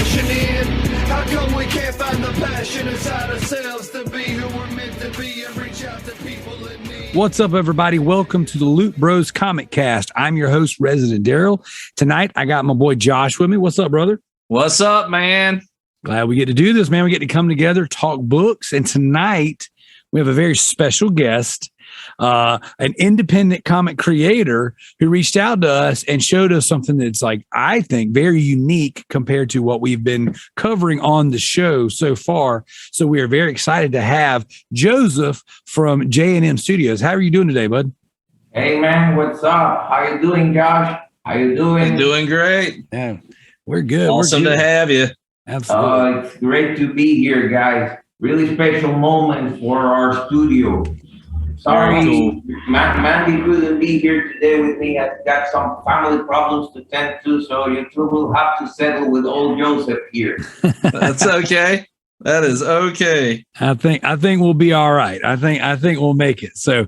questioning how come we can't find the passion inside ourselves to be who we're meant to be and reach out to people in need. What's up, everybody? Welcome to the Loot Bros Comic Cast. I'm your host, Resident Darrell. Tonight, I got my boy Josh with me. What's up, brother? What's up, man? Glad we get to do this, man. We get to come together, talk books, and tonight we have a very special guest, an independent comic creator who reached out to us and showed us something that's, like, I think very unique compared to what we've been covering on the show so far. So we are very excited to have Joseph from J&M Studios. How are you doing today, bud? Hey, man, what's up? How you doing, Josh? How you doing? Doing great. Yeah, we're good. Awesome we're good. to have you. Absolutely. It's great to be here, guys. Really special moment for our studio. Sorry, Cool. Mandy couldn't be here today with me. I've got some family problems to tend to, so you two will have to settle with old Joseph here. That's okay. That is okay. I think we'll be all right. I think we'll make it. So,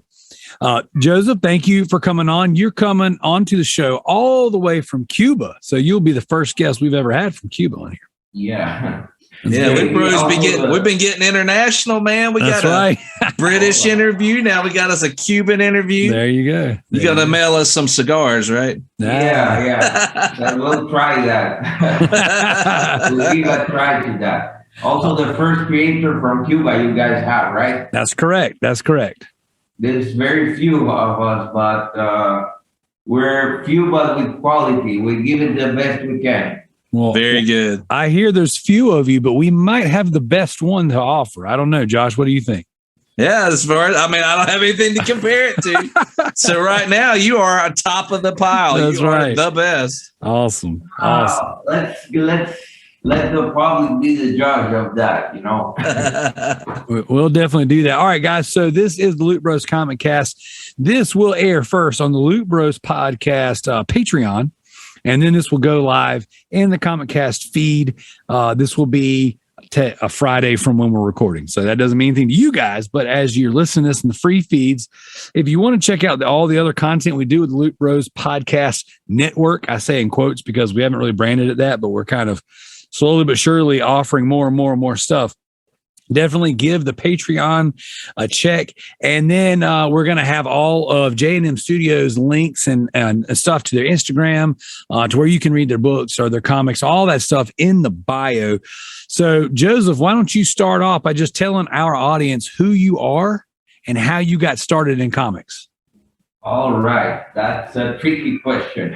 Joseph, thank you for coming on. You're coming onto the show all the way from Cuba, so you'll be the first guest we've ever had from Cuba on here. Yeah. Yeah, we've been getting international, man. That's got right. a British interview. Now we got us a Cuban interview. There you go. You got to mail us some cigars, right? Yeah. We'll try that. We'll give a try to that. Also, the first creator from Cuba you guys have, right? That's correct. There's very few of us, but we're few but with quality. We give it the best we can. Well, Very good. I hear there's few of you, but we might have the best one to offer. I don't know, Josh. What do you think? Yeah, as far as I don't have anything to compare it to. So right now, you are on top of the pile. That's you are right. the best. Awesome. Let's let the public be the judge of that, you know. We'll definitely do that. All right, guys. So this is the Loot Bros Comic Cast. This will air first on the Loot Bros Podcast Patreon, and then this will go live in the Comic Cast feed. This will be a Friday from when we're recording. So that doesn't mean anything to you guys, but as you're listening to this in the free feeds, if you want to check out all the other content we do with the Loot Bros Podcast Network, I say in quotes because we haven't really branded it that, but we're kind of slowly but surely offering more and more stuff. Definitely give the Patreon a check. And then we're going to have all of J&M Studios links and stuff to their Instagram, to where you can read their books or their comics, all that stuff in the bio. So, Joseph, why don't you start off by just telling our audience who you are and how you got started in comics? All right. That's a tricky question.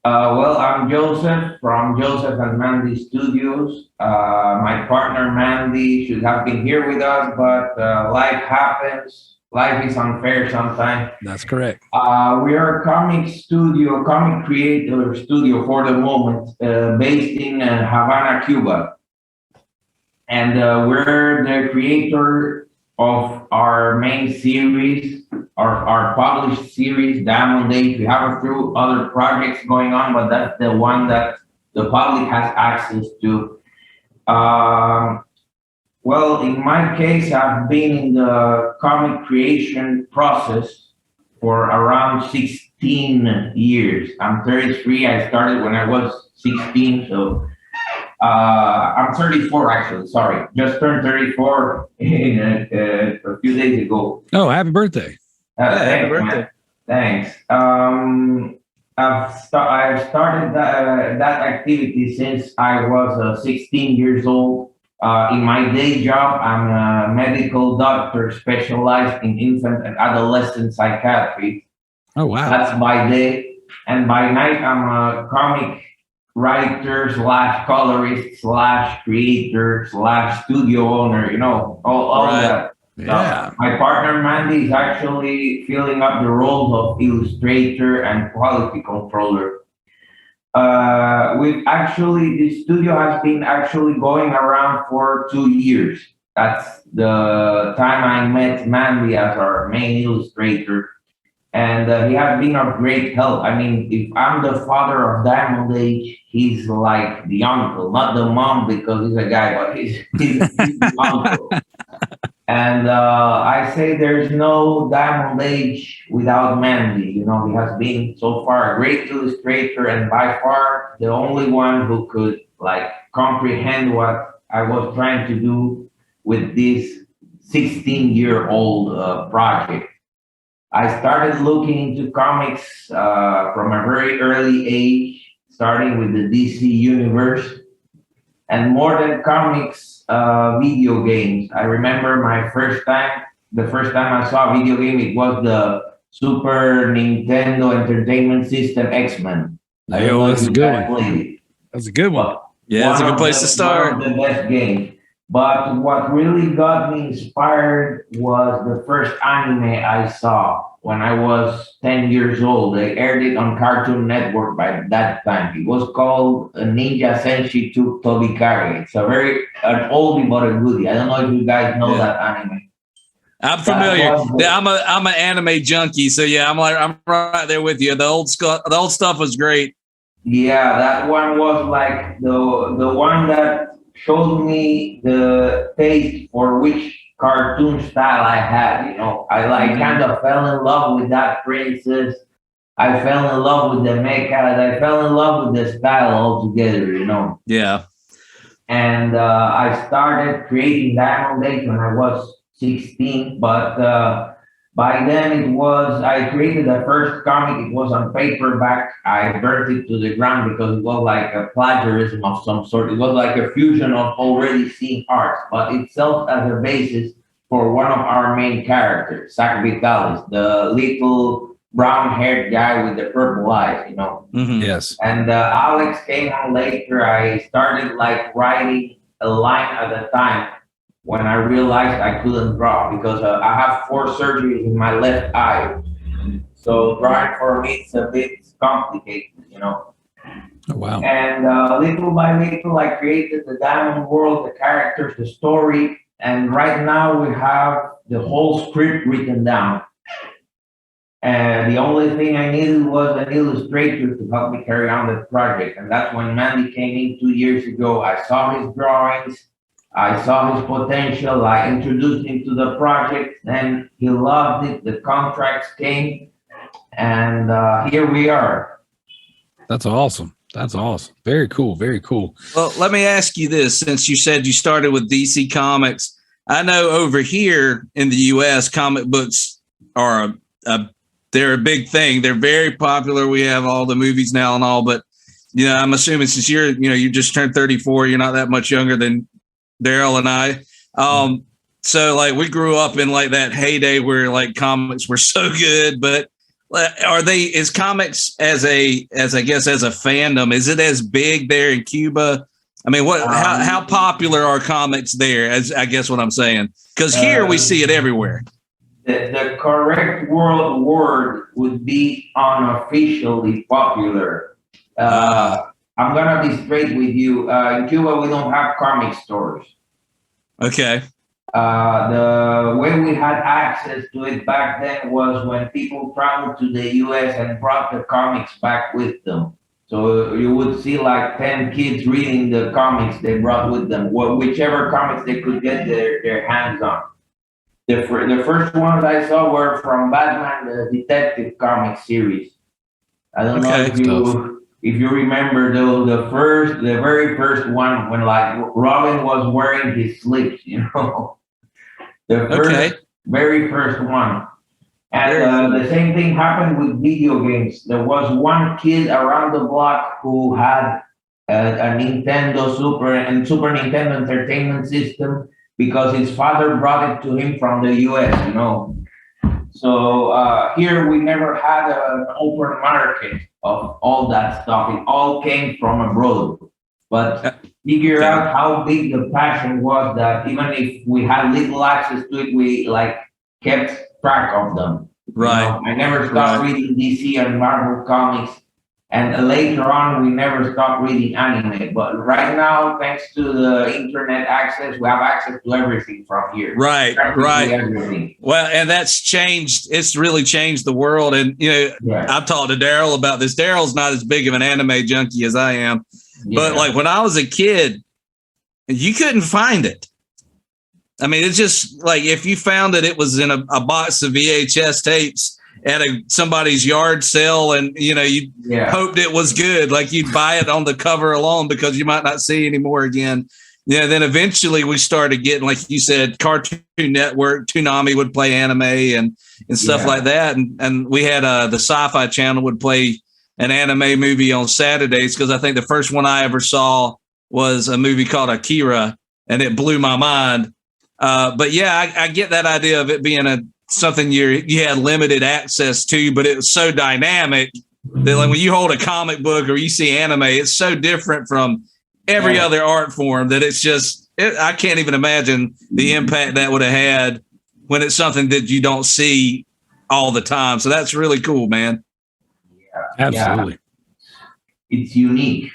Well, I'm Joseph from Joseph and Mandy Studios. My partner Mandy should have been here with us, but life happens. Life is unfair sometimes. That's correct. We are a comic creator studio for the moment, based in Havana, Cuba. And we're the creator of our main series, our published series, Diamond Age. We have a few other projects going on, but that's the one that the public has access to. Well, in my case, I've been in the comic creation process for around 16 years. I'm 33. I started when I was 16, so I'm 34 actually. Sorry, just turned 34 a few days ago. Oh, happy birthday! Happy birthday! Man. Thanks. I've started that activity since I was 16 years old. In my day job, I'm a medical doctor specialized in infant and adolescent psychiatry. Oh, wow! That's by day, and by night, I'm a comic writer / colorist / creator / studio owner, you know, all Right. that. Yeah. My partner Mandy is actually filling up the roles of illustrator and quality controller. The studio has been actually going around for 2 years. That's the time I met Mandy as our main illustrator. And he has been of great help. I mean, if I'm the father of Diamond Age, he's like the uncle, not the mom because he's a guy, but he's the uncle. And I say there's no Diamond Age without Mandy. You know, he has been so far a great illustrator and by far the only one who could like comprehend what I was trying to do with this 16-year-old project. I started looking into comics from a very early age, starting with the DC universe, and more than comics, video games. I remember the first time I saw a video game, it was the Super Nintendo Entertainment System X-Men. Oh, that's a good one. That's a good one. Yeah, that's a good place to start. One of the best games. But what really got me inspired was the first anime I saw when I was 10 years old. They aired it on Cartoon Network by that time. It was called Ninja Senshi to Tobikage. It's an oldie but a goodie. I don't know if you guys know that anime. I'm familiar. I'm an anime junkie, so yeah, I'm right there with you. The old stuff was great. Yeah, that one was like the one that showed me the taste for which cartoon style I had. I kind of fell in love with that princess. I fell in love with the mechas. I fell in love with the style altogether. Yeah. And I started creating Diamond Age when I was 16, but by then I created the first comic. It was on paperback. I burnt it to the ground because it was like a plagiarism of some sort. It was like a fusion of already seen arts, but it served as a basis for one of our main characters, Sac Vitalis, the little brown-haired guy with the purple eyes, Mm-hmm. Yes. And Alex came on later. I started writing a line at a time when I realized I couldn't draw because I have 4 surgeries in my left eye. So drawing for me, it's a bit complicated, Oh, wow. And little by little, I created the Diamond World, the characters, the story. And right now we have the whole script written down. And the only thing I needed was an illustrator to help me carry on the project. And that's when Mandy came in 2 years ago. I saw his drawings. I saw his potential. I introduced him to the project, and he loved it. The contracts came, and here we are. That's awesome. That's awesome. Very cool. Very cool. Well, let me ask you this. Since you said you started with DC Comics, I know over here in the U.S., comic books are they're a big thing. They're very popular. We have all the movies now and all, but I'm assuming since you just turned 34, you're not that much younger than Darrell and I. So we grew up in that heyday where comics were so good, but is comics as a fandom, is it as big there in Cuba? I mean, how popular are comics there, as I guess what I'm saying? Because here we see it everywhere. The correct world word would be unofficially popular. I'm going to be straight with you. In Cuba, we don't have comic stores. Okay. The way we had access to it back then was when people traveled to the U.S. and brought the comics back with them. So you would see 10 kids reading the comics they brought with them, whichever comics they could get their hands on. The first ones I saw were from Batman, the Detective Comics series. I don't know if you remember the very first one when Robin was wearing his slips, the very first one. And the same thing happened with video games. There was one kid around the block who had a Super Nintendo Entertainment System because his father brought it to him from the US, So here we never had an open market of all that stuff. It all came from abroad. But figure out how big the passion was that even if we had little access to it, we kept track of them. Right. I never stopped reading DC and Marvel comics. And later on, we never stopped reading anime. But right now, thanks to the internet access, we have access to everything from here. Right. Everything. Well, and that's changed. It's really changed the world. And, I've talked to Darrell about this. Darrell's not as big of an anime junkie as I am. Yeah. But when I was a kid, you couldn't find it. I mean, it's just if you found it was in a box of VHS tapes, at somebody's yard sale, and you hoped it was good. Like you'd buy it on the cover alone because you might not see anymore again. Yeah. Then eventually we started getting, like you said, Cartoon Network, Toonami would play anime and stuff like that, and we had the Sci-Fi Channel would play an anime movie on Saturdays, because I think the first one I ever saw was a movie called Akira, and it blew my mind. But yeah, I get that idea of it being something you had limited access to, but it was so dynamic that like when you hold a comic book or you see anime, it's so different from every other art form that it's just, I can't even imagine the impact that would have had when it's something that you don't see all the time. So that's really cool, man. Absolutely. It's unique.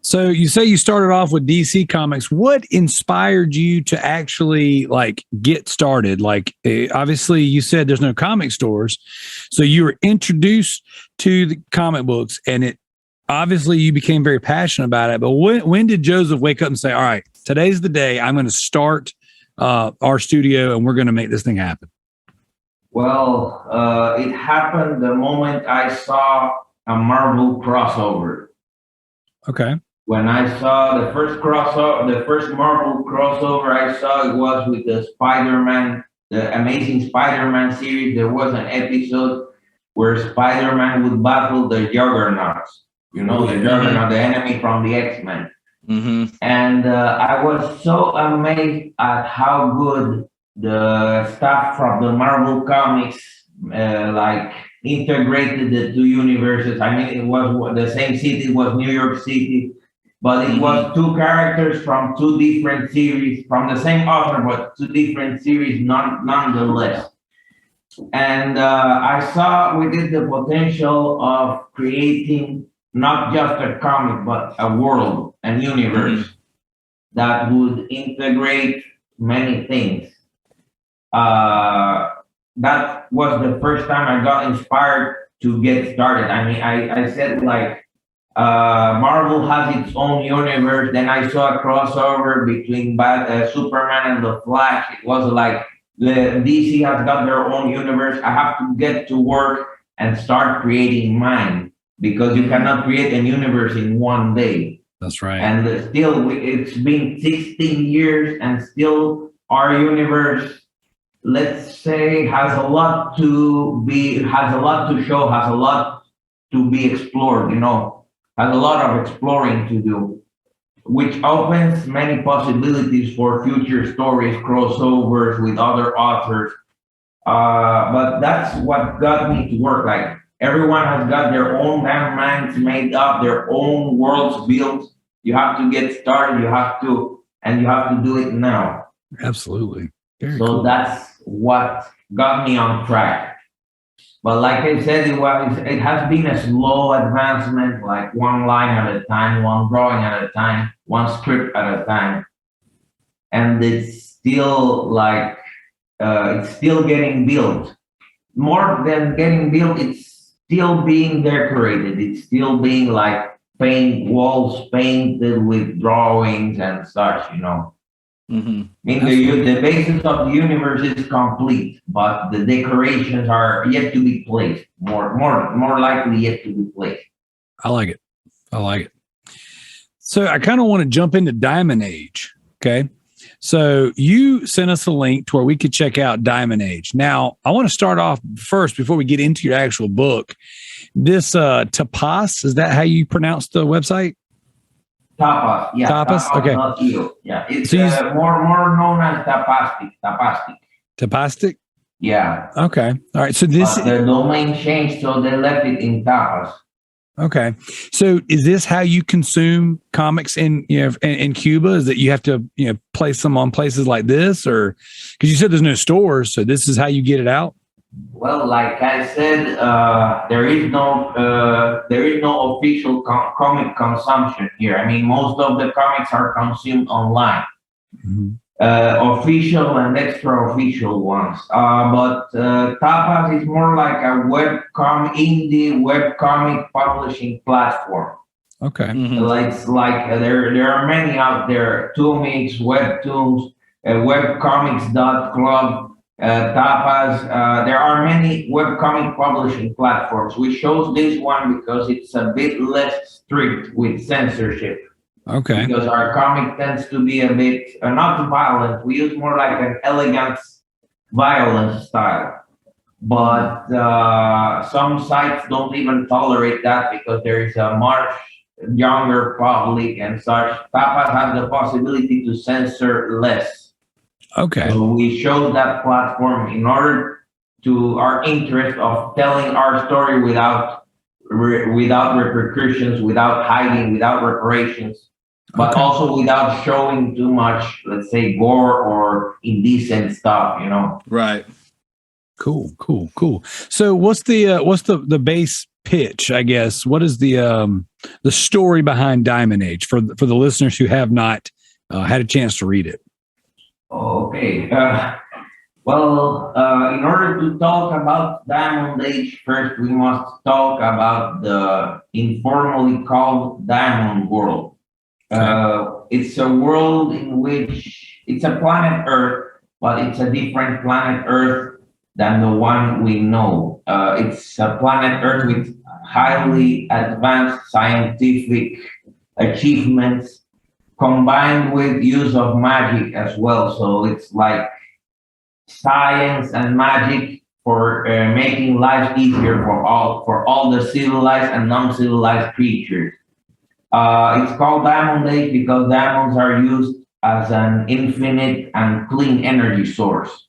So you say you started off with DC Comics. What inspired you to actually like get started? Like, obviously you said there's no comic stores. So you were introduced to the comic books, and it obviously you became very passionate about it. But when did Joseph wake up and say, all right, today's the day I'm going to start our studio and we're going to make this thing happen? Well, it happened the moment I saw a Marvel crossover. Okay. When I saw the first Marvel crossover I saw, it was with the Spider-Man, the Amazing Spider-Man series. There was an episode where Spider-Man would battle the Juggernauts. The Juggernaut, the enemy from the X-Men. Mm-hmm. And I was so amazed at how good the staff from the Marvel Comics integrated the two universes. I mean, it was the same city, it was New York City, but it was two characters from two different series, from the same author, but two different series nonetheless. And I saw we did the potential of creating not just a comic, but a world, a universe that would integrate many things. That was the first time I got inspired to get started. I mean, I said Marvel has its own universe. Then I saw a crossover between Superman and the Flash. It was like the DC has got their own universe. I have to get to work and start creating mine, because you cannot create a universe in one day. That's right. And still, it's been 16 years, and still our universe, let's say, has a lot to show, has a lot to be explored, has a lot of exploring to do, which opens many possibilities for future stories, crossovers with other authors. But that's what got me to work. Like, everyone has got their own minds made up, their own worlds built. You have to get started, and you have to do it now. Absolutely. Very so cool. That's what got me on track. But like I said, it has been a slow advancement, like one line at a time, one drawing at a time, one script at a time. And it's still it's still getting built. More than getting built, it's still being decorated. It's still being walls painted with drawings and such, Mm-hmm. I mean, the basis of the universe is complete, but the decorations are yet to be placed. More likely yet to be placed. I like it. So I kind of want to jump into Diamond Age. Okay. So you sent us a link to where we could check out Diamond Age. Now, I want to start off first before we get into your actual book. This Tapas, is that how you pronounce the website? Tapas, yeah. Tapas, okay. Not eel. Yeah, it's more known as Tapastic. Tapastic? Yeah. Okay. All right. So the domain changed, so they left it in Tapas. Okay. So is this how you consume comics in Cuba? Is that you have to place them on places like this, or because you said there's no stores, so this is how you get it out? Well, like I said, there is no official comic consumption here. I mean, most of the comics are consumed online, official and extra official ones. But Tapas is more like a indie webcomic publishing platform. Okay. It's there are many out there: Toomix, Webtoons, Webcomics.club. Tapas. There are many webcomic publishing platforms. We chose this one because it's a bit less strict with censorship. Okay. Because our comic tends to be a bit not violent. We use more like an elegant violence style. But some sites don't even tolerate that because there is a much younger public and such. Tapas has the possibility to censor less. Okay. So we chose that platform in order to our interest of telling our story without repercussions, without hiding, without reparations, but Okay. also without showing too much, let's say, gore or indecent stuff. Right. Cool. So what's the base pitch, I guess? What is the story behind Diamond Age for the listeners who have not had a chance to read it? Okay. Well, in order to talk about Diamond Age, first we must talk about the informally called Diamond World. It's a world in which it's a planet Earth, but it's a different planet Earth than the one we know. It's a planet Earth with highly advanced scientific achievements combined with use of magic as well. So it's like science and magic for making life easier for all the civilized and non-civilized creatures. It's called Diamond Age because diamonds are used as an infinite and clean energy source.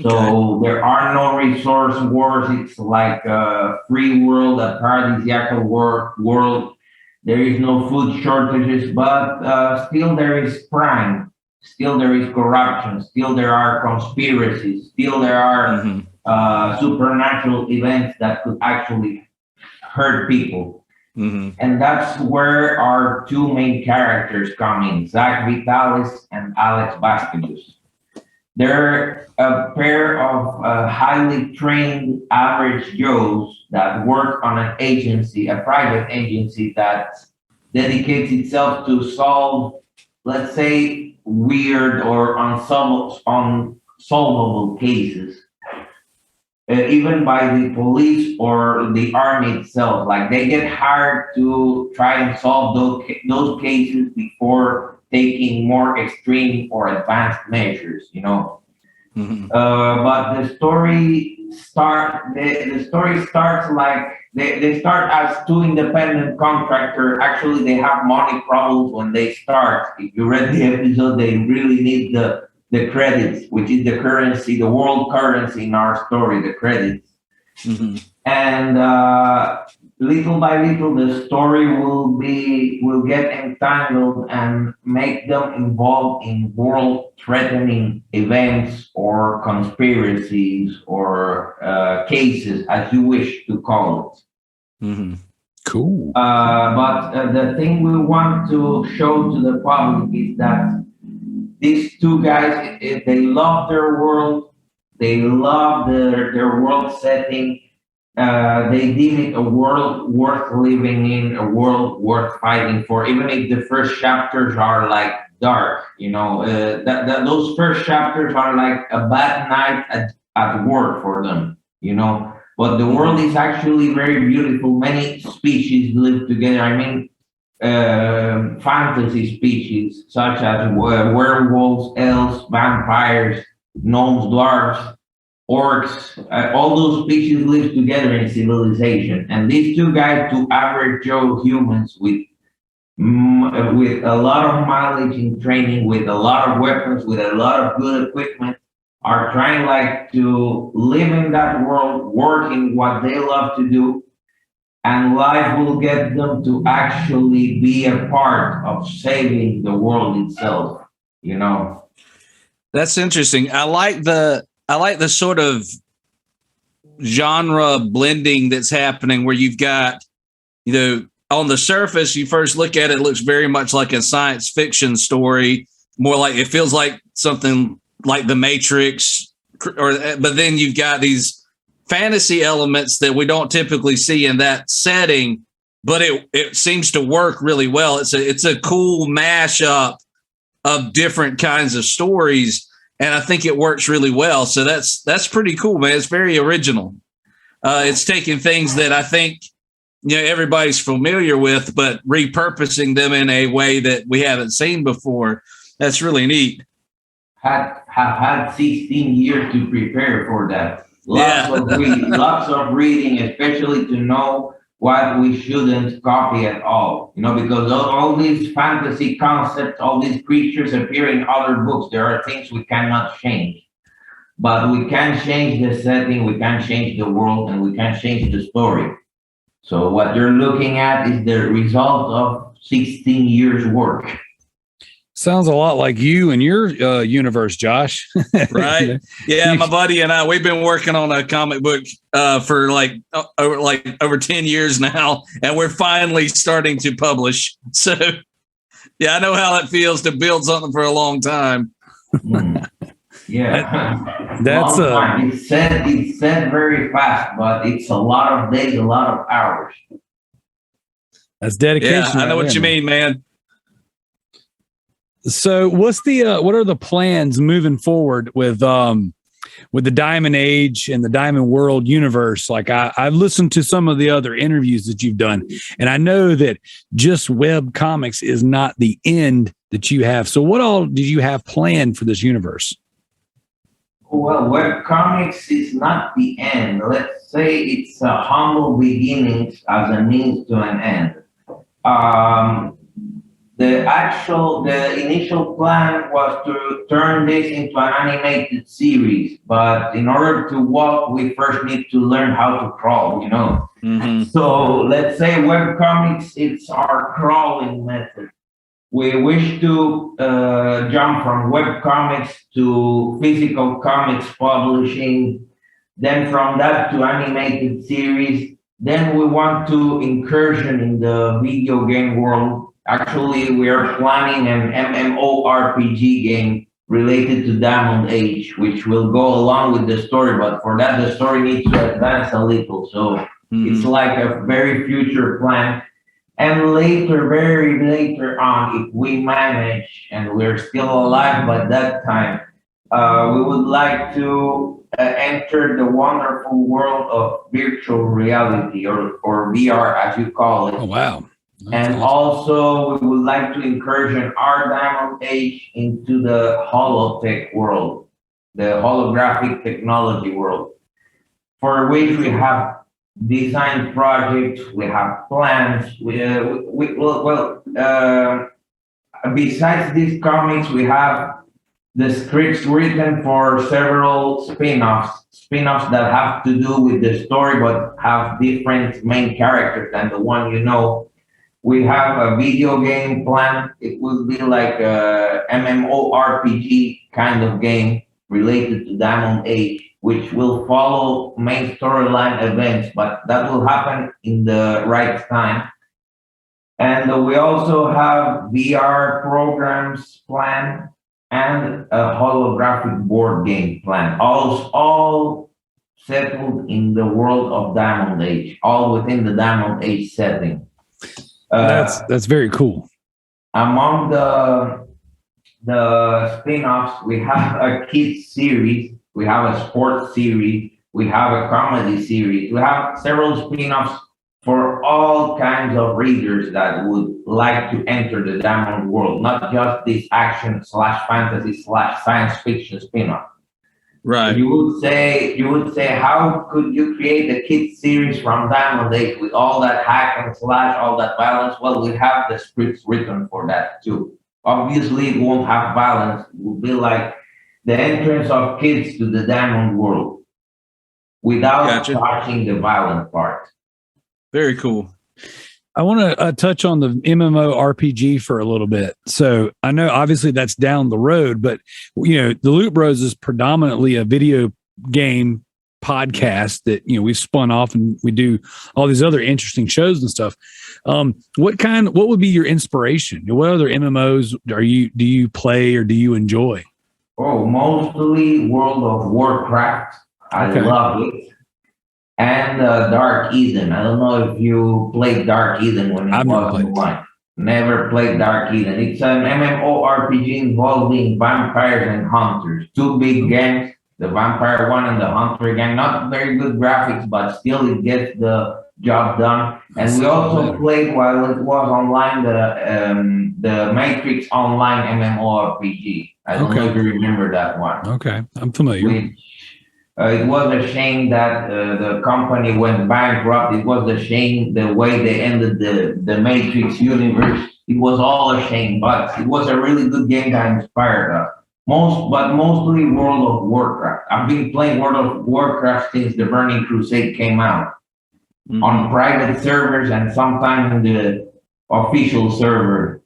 So there are no resource wars. It's like a free world, a paradisiacal world. There is no food shortages, but still there is crime. Still there is corruption. Still there are conspiracies. Still there are supernatural events that could actually hurt people. And that's where our two main characters come in, Zach Vitalis and Alex Vasquez. They're a pair of highly trained average Joes that work on an agency, a private agency that dedicates itself to solve, let's say, weird or unsolvable cases. Even by the police or the army itself. Like they get hired to try and solve those cases before taking more extreme or advanced measures, But the story starts like they start as two independent contractors. Actually, they have money problems when they start. If you read the episode, they really need the credits, which is the currency, the world currency in our story, the credits. And little by little, the story will get entangled and make them involved in world-threatening events or conspiracies or cases, as you wish to call it. Cool. But the thing we want to show to the public is that these two guys, they love their world. They love their world setting. They deem it a world worth living in, a world worth fighting for. Even if the first chapters are like dark, those first chapters are like a bad night at work for them, But the world is actually very beautiful. Many species live together. I mean, fantasy species such as werewolves, elves, vampires, gnomes, dwarves, orcs, all those species live together in civilization. And these two guys, two average Joe humans with a lot of mileage in training, with a lot of weapons, with a lot of good equipment, are trying like to live in that world, working what they love to do, and life will get them to actually be a part of saving the world itself, That's interesting. I like the sort of genre blending that's happening where you've got, on the surface, you first look at it, it looks very much like a science fiction story, more like it feels like something like The Matrix, but then you've got these fantasy elements that we don't typically see in that setting, but it seems to work really well. It's a cool mashup of different kinds of stories. and I think it works really well. So that's pretty cool, man. It's very original. It's taking things that I think everybody's familiar with, but repurposing them in a way that we haven't seen before. That's really neat. Have had 16 years to prepare for that. Lots of reading, especially to know what we shouldn't copy at all. Because all these fantasy concepts, all these creatures appear in other books. There are things we cannot change. But we can change the setting, we can change the world, and we can change the story. So what you're looking at is the result of 16 years work. Sounds a lot like you and your universe, Josh. Right? Yeah, my buddy and I, we've been working on a comic book for over 10 years now, and we're finally starting to publish. So, yeah, I know how it feels to build something for a long time. Yeah, that's it's said very fast, but it's a lot of days, a lot of hours. That's dedication. Yeah, I know what you mean, man. So, what are the plans moving forward with the Diamond Age and the Diamond World universe? Like I've listened to some of the other interviews that you've done, and I know that just web comics is not the end that you have. So, what all did you have planned for this universe? Well, webcomics is not the end. Let's say it's a humble beginnings as a means to an end. The initial plan was to turn this into an animated series, but in order to walk, we first need to learn how to crawl, Mm-hmm. So let's say webcomics, it's our crawling method. We wish to jump from webcomics to physical comics publishing, then from that to animated series. Then we want to incursion in the video game world. Actually, we are planning an MMORPG game related to Diamond Age, which will go along with the story. But for that, the story needs to advance a little. So it's like a very future plan. And very later on, if we manage and we're still alive by that time, we would like to enter the wonderful world of virtual reality or VR, as you call it. Oh, wow. And also, we would like to incursion our Diamond Age into the holotech world, the holographic technology world, for which we have design projects, we have plans. Besides these comics, we have the scripts written for several spin-offs that have to do with the story but have different main characters than the one you know. We have a video game plan. It will be like a MMORPG kind of game related to Diamond Age, which will follow main storyline events, but that will happen in the right time. And we also have VR programs planned and a holographic board game plan. All settled in the world of Diamond Age, all within the Diamond Age setting. That's very cool. Among the spin-offs, we have a kids series, we have a sports series, we have a comedy series, we have several spin-offs for all kinds of readers that would like to enter the Diamond world, not just this action / fantasy / science fiction spin-off. Right. You would say, how could you create a kids series from Diamond Age with all that hack and slash, all that violence? Well, we have the scripts written for that too. Obviously, it won't have violence. It will be like the entrance of kids to the Diamond world without touching the violent part. Very cool. I want to touch on the MMORPG for a little bit. So I know obviously that's down the road, but the Loot Bros is predominantly a video game podcast that we've spun off and we do all these other interesting shows and stuff. What would be your inspiration? What other MMOs do you play or do you enjoy? Oh, mostly World of Warcraft. I love it. And Dark Eden. I don't know if you played Dark Eden when it was online. never played Dark Eden. It's an MMORPG involving vampires and hunters. Two big gangs, the vampire one and the hunter gang. Not very good graphics, but still it gets the job done. And we also played while it was online the Matrix Online MMORPG. I don't know if you remember that one. Okay, I'm familiar. Which, it was a shame that the company went bankrupt. It was a shame the way they ended the Matrix universe. It was all a shame, but it was a really good game that inspired us. Mostly World of Warcraft. I've been playing World of Warcraft since the Burning Crusade came out on private servers and sometimes in the official server.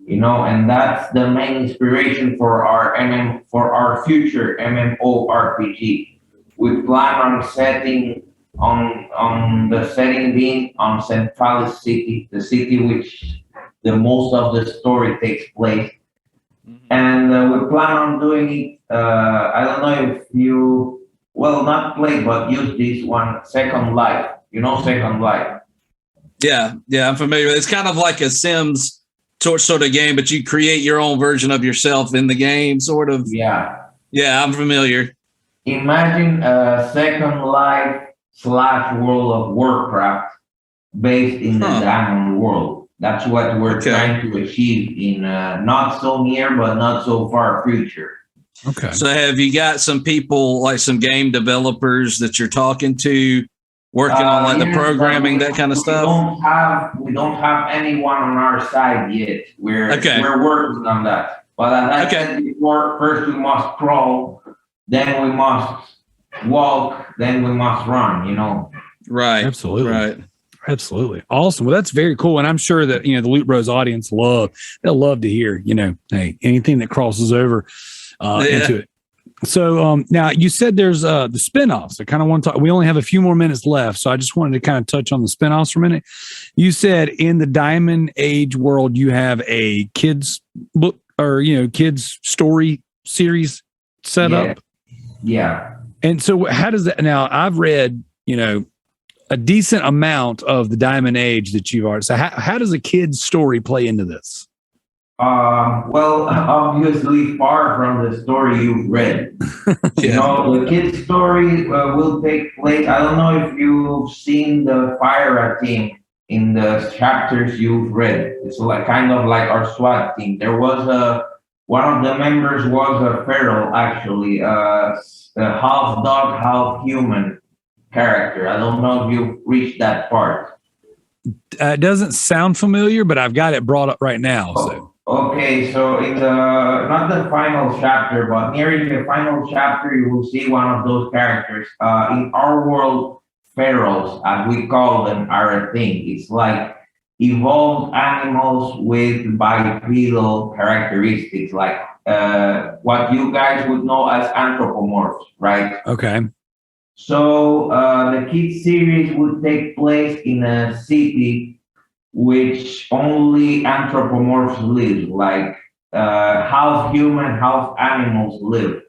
And that's the main inspiration for our future MMORPG. We plan on setting on the setting being on Centrallis city, the city which the most of the story takes place, and we plan on doing it. I don't know if you not play but use this one, Second Life. Second Life. Yeah, I'm familiar. It's kind of like a Sims sort of game, but you create your own version of yourself in the game, sort of. Yeah, I'm familiar. Imagine Second Life / World of Warcraft based in the Diamond world. That's what we're trying to achieve in not so near but not so far future. Okay. So have you got some people, like some game developers that you're talking to, working on like the programming, that kind of stuff? We don't have anyone on our side yet. We're working on that. But as I said before, first we must crawl, then we must walk, then we must run, Right. Absolutely. Right. Absolutely. Awesome. Well, that's very cool. And I'm sure that, the Loot Bros audience they'll love to hear, hey, anything that crosses over into it. So now you said there's the spinoffs. I kind of want to talk. We only have a few more minutes left. So I just wanted to kind of touch on the spinoffs for a minute. You said in the Diamond Age world, you have a kids book or, kids story series set up. Yeah. And so how does that now? I've read, a decent amount of the Diamond Age that you've already. So how does a kid's story play into this? Well, obviously far from the story you've read. The kid's story will take place. I don't know if you've seen the fire team in the chapters you've read. It's kind of like our SWAT team. There was one of the members was a feral, actually, a half dog, half human character. I don't know if you've reached that part. It doesn't sound familiar, but I've got it brought up right now. So. Okay, so in not the final chapter, but nearing the final chapter, you will see one of those characters. In our world, ferals, as we call them, are a thing. It's like evolved animals with bipedal characteristics, like what you guys would know as anthropomorphs, right? Okay. So the kids series would take place in a city which only anthropomorphs live, like half human, half animals live.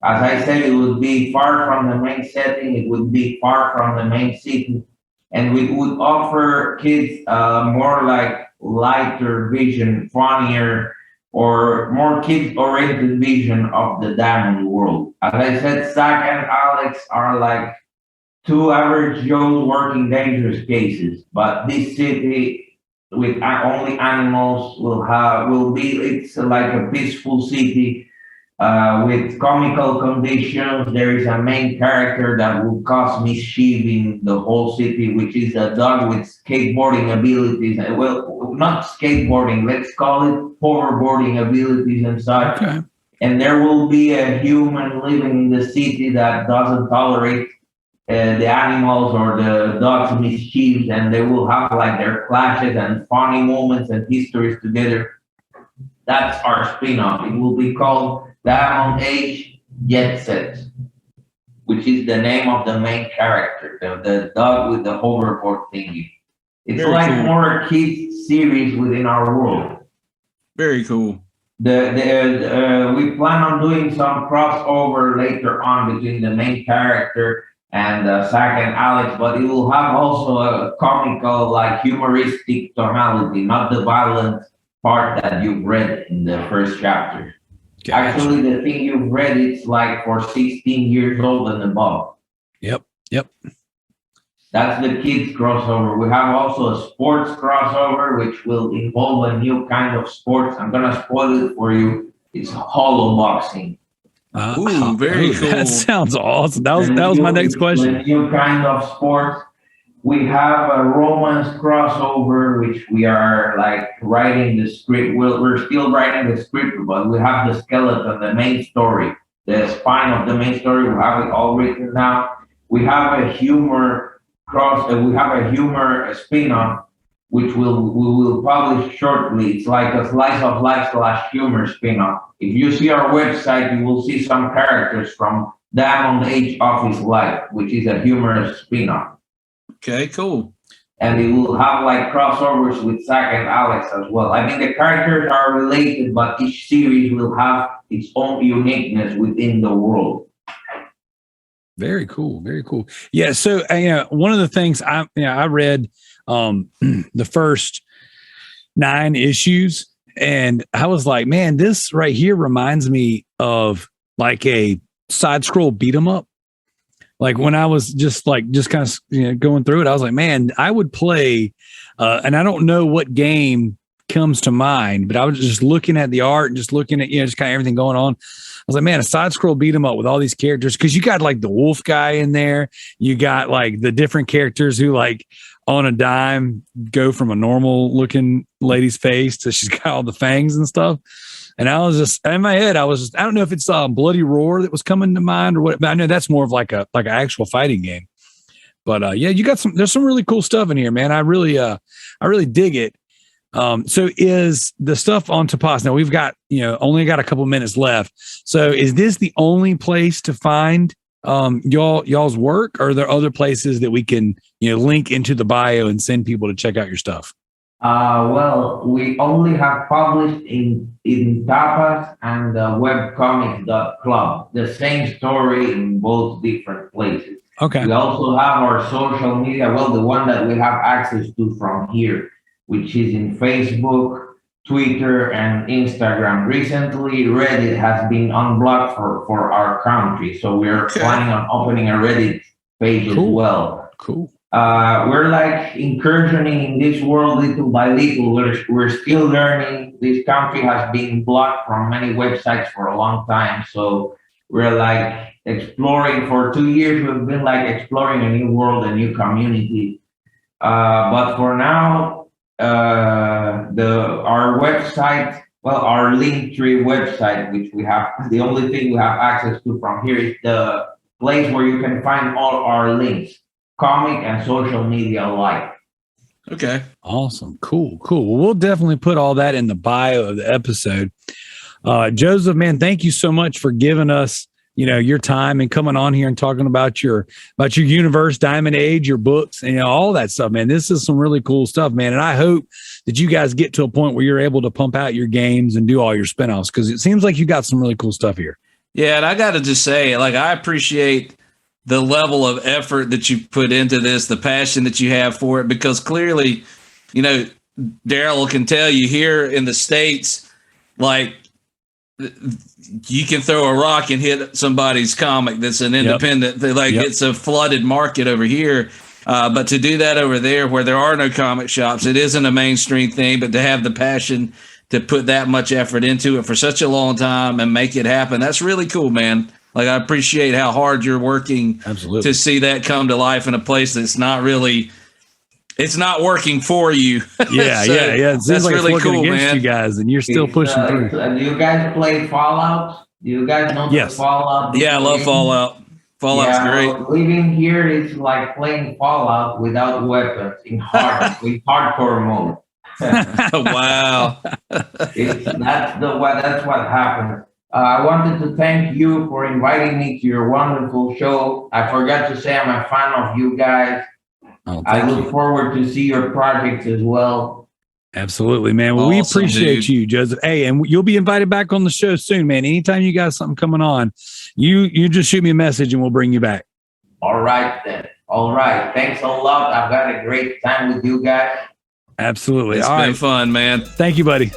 As I said, it would be far from the main setting, it would be far from the main city, and we would offer kids more like lighter vision, funnier, or more kids-oriented vision of the Diamond world. As I said, Zach and Alex are like two average Joes working dangerous cases, but this city with only animals it's like a peaceful city with comical conditions. There is a main character that will cause mischief in the whole city, which is a dog with skateboarding abilities. Well, not skateboarding, let's call it hoverboarding abilities and such. Okay. And there will be a human living in the city that doesn't tolerate the animals or the dogs' mischiefs, and they will have like their clashes and funny moments and histories together. That's our spin-off. It will be called Diamond Age Jet Set, which is the name of the main character, the dog with the hoverboard thingy. It's Very like cool. more kids series within our world. Very cool. We plan on doing some crossover later on between the main character and Zach and Alex, but it will have also a comical, like humoristic tonality, not the violent part that you've read in the first chapter. Gotcha. Actually, the thing you've read, it's like for 16 years old and above. Yep. That's the kids crossover. We have also a sports crossover, which will involve a new kind of sports. I'm gonna spoil it for you. It's hollow boxing. Ooh, very cool. That sounds awesome. That was my next question. A new kind of sport. We have a romance crossover, which we are like writing the script. We're still writing the script, but we have the skeleton, the main story, the spine of the main story. We have it all written now. We have a humor spin-off, which we will publish shortly. It's like a slice of life / humor spin-off. If you see our website, you will see some characters from Diamond Age Office Life, which is a humorous spin-off. Okay, cool. And it will have like crossovers with Zach and Alex as well. I mean, the characters are related, but each series will have its own uniqueness within the world. Very cool. Very cool. Yeah. So, one of the things I read the first 9 issues, and I was like, man, this right here reminds me of like a side scroll beat 'em up. Like when I was just kind of going through it, I was like, man, I would play, and I don't know what game comes to mind, but I was just looking at the art and just looking at just kind of everything going on. I was like, man, a side scroll beat 'em up with all these characters, because you got like the wolf guy in there, you got like the different characters who like on a dime go from a normal looking lady's face to she's got all the fangs and stuff. And I was just in my head, I don't know if it's Bloody Roar that was coming to mind or what, but I know that's more of like an actual fighting game. But yeah, there's some really cool stuff in here, man. I really dig it. So is the stuff on Tapas now? We've got only got a couple minutes left. So is this the only place to find y'all's work, or are there other places that we can link into the bio and send people to check out your stuff? Well, we only have published in Tapas and webcomics.club, the same story in both different places. Okay. We also have our social media, well, the one that we have access to from here, which is in Facebook, Twitter, and Instagram. Recently, Reddit has been unblocked for our country, so we're planning on opening a Reddit page as well. Cool. We're like incursioning in this world little by little. We're still learning. This country has been blocked from many websites for a long time, so we're like exploring. For 2 years, we've been like exploring a new world, a new community. But for now, our website, our Linktree website, which we have, the only thing we have access to from here is the place where you can find all our links, comic and social media alike. Okay. Awesome. Cool. Well, we'll definitely put all that in the bio of the episode. Joseph, man, thank you so much for giving us your time and coming on here and talking about your universe, Diamond Age, your books, and all that stuff, man. This is some really cool stuff, man. And I hope that you guys get to a point where you're able to pump out your games and do all your spinoffs, because it seems like you got some really cool stuff here. Yeah. And I got to just say, like, I appreciate the level of effort that you put into this, the passion that you have for it, because clearly, Darrell can tell you here in the States, like, you can throw a rock and hit somebody's comic that's an independent. It's a flooded market over here. But to do that over there where there are no comic shops, it isn't a mainstream thing, but to have the passion to put that much effort into it for such a long time and make it happen, that's really cool, man. Like, I appreciate how hard you're working. Absolutely. To see that come to life in a place that's not really, it's not working for you. Yeah, It seems like really it's working cool, against man. you guys, and you're still pushing through. Do you guys play Fallout? Do you guys know the Fallout? Yeah, I love Fallout. Fallout's great. Living here is like playing Fallout without weapons in hardcore mode. Wow. That's what happened. I wanted to thank you for inviting me to your wonderful show. I forgot to say I'm a fan of you guys. I look forward to see your projects as well. Absolutely, man. Well, we appreciate you, Joseph. Hey, and you'll be invited back on the show soon, man. Anytime you got something coming on, you just shoot me a message and we'll bring you back. All right then. All right. Thanks a lot. I've had a great time with you guys. Absolutely. It's All been right. fun, man. Thank you, buddy.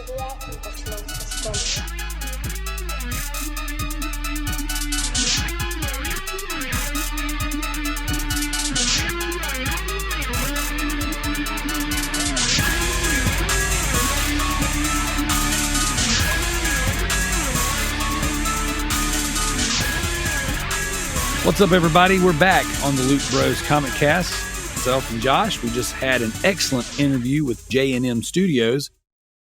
What's up, everybody? We're back on the Loot Bros Comic Cast. Myself and Josh. We just had an excellent interview with J&M Studios,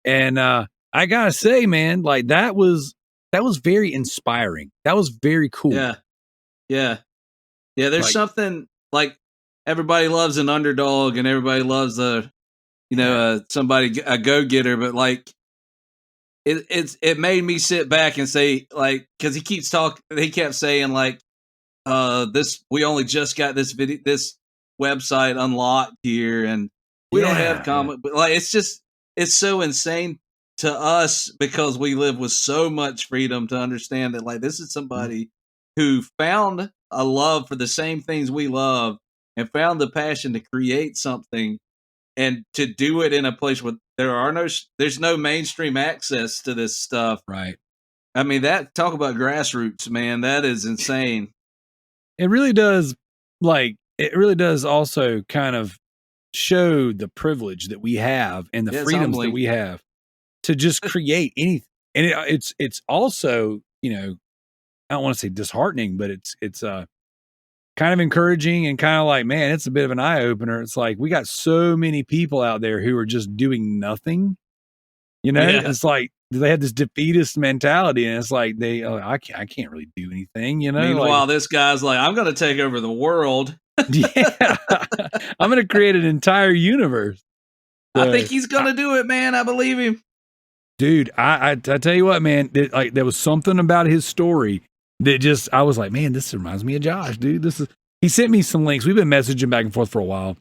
and I gotta say, man, like that was very inspiring. That was very cool. Yeah. There's Like- something like everybody loves an underdog, and everybody loves somebody, a go getter, but like. It made me sit back and say, like, because he kept saying like, we only just got this website unlocked here, and we don't have comic, but like it's so insane to us because we live with so much freedom to understand that like this is somebody who found a love for the same things we love and found the passion to create something and to do it in a place where there's no mainstream access to this stuff. Right. I mean, talk about grassroots, man. That is insane. It really does. Like, it really does also kind of show the privilege that we have and the freedoms that we have to just create anything. And it's also, I don't want to say disheartening, but it's kind of encouraging and kind of like, man, it's a bit of an eye opener. It's like we got so many people out there who are just doing nothing. It's like they have this defeatist mentality, and it's like I can't really do anything. Meanwhile, this guy's like, I'm going to take over the world. Yeah, I'm going to create an entire universe. So, I think he's going to do it, man. I believe him, dude. I tell you what, man. There was something about his story that I was like, man, this reminds me of Josh, dude. He sent me some links. We've been messaging back and forth for a while.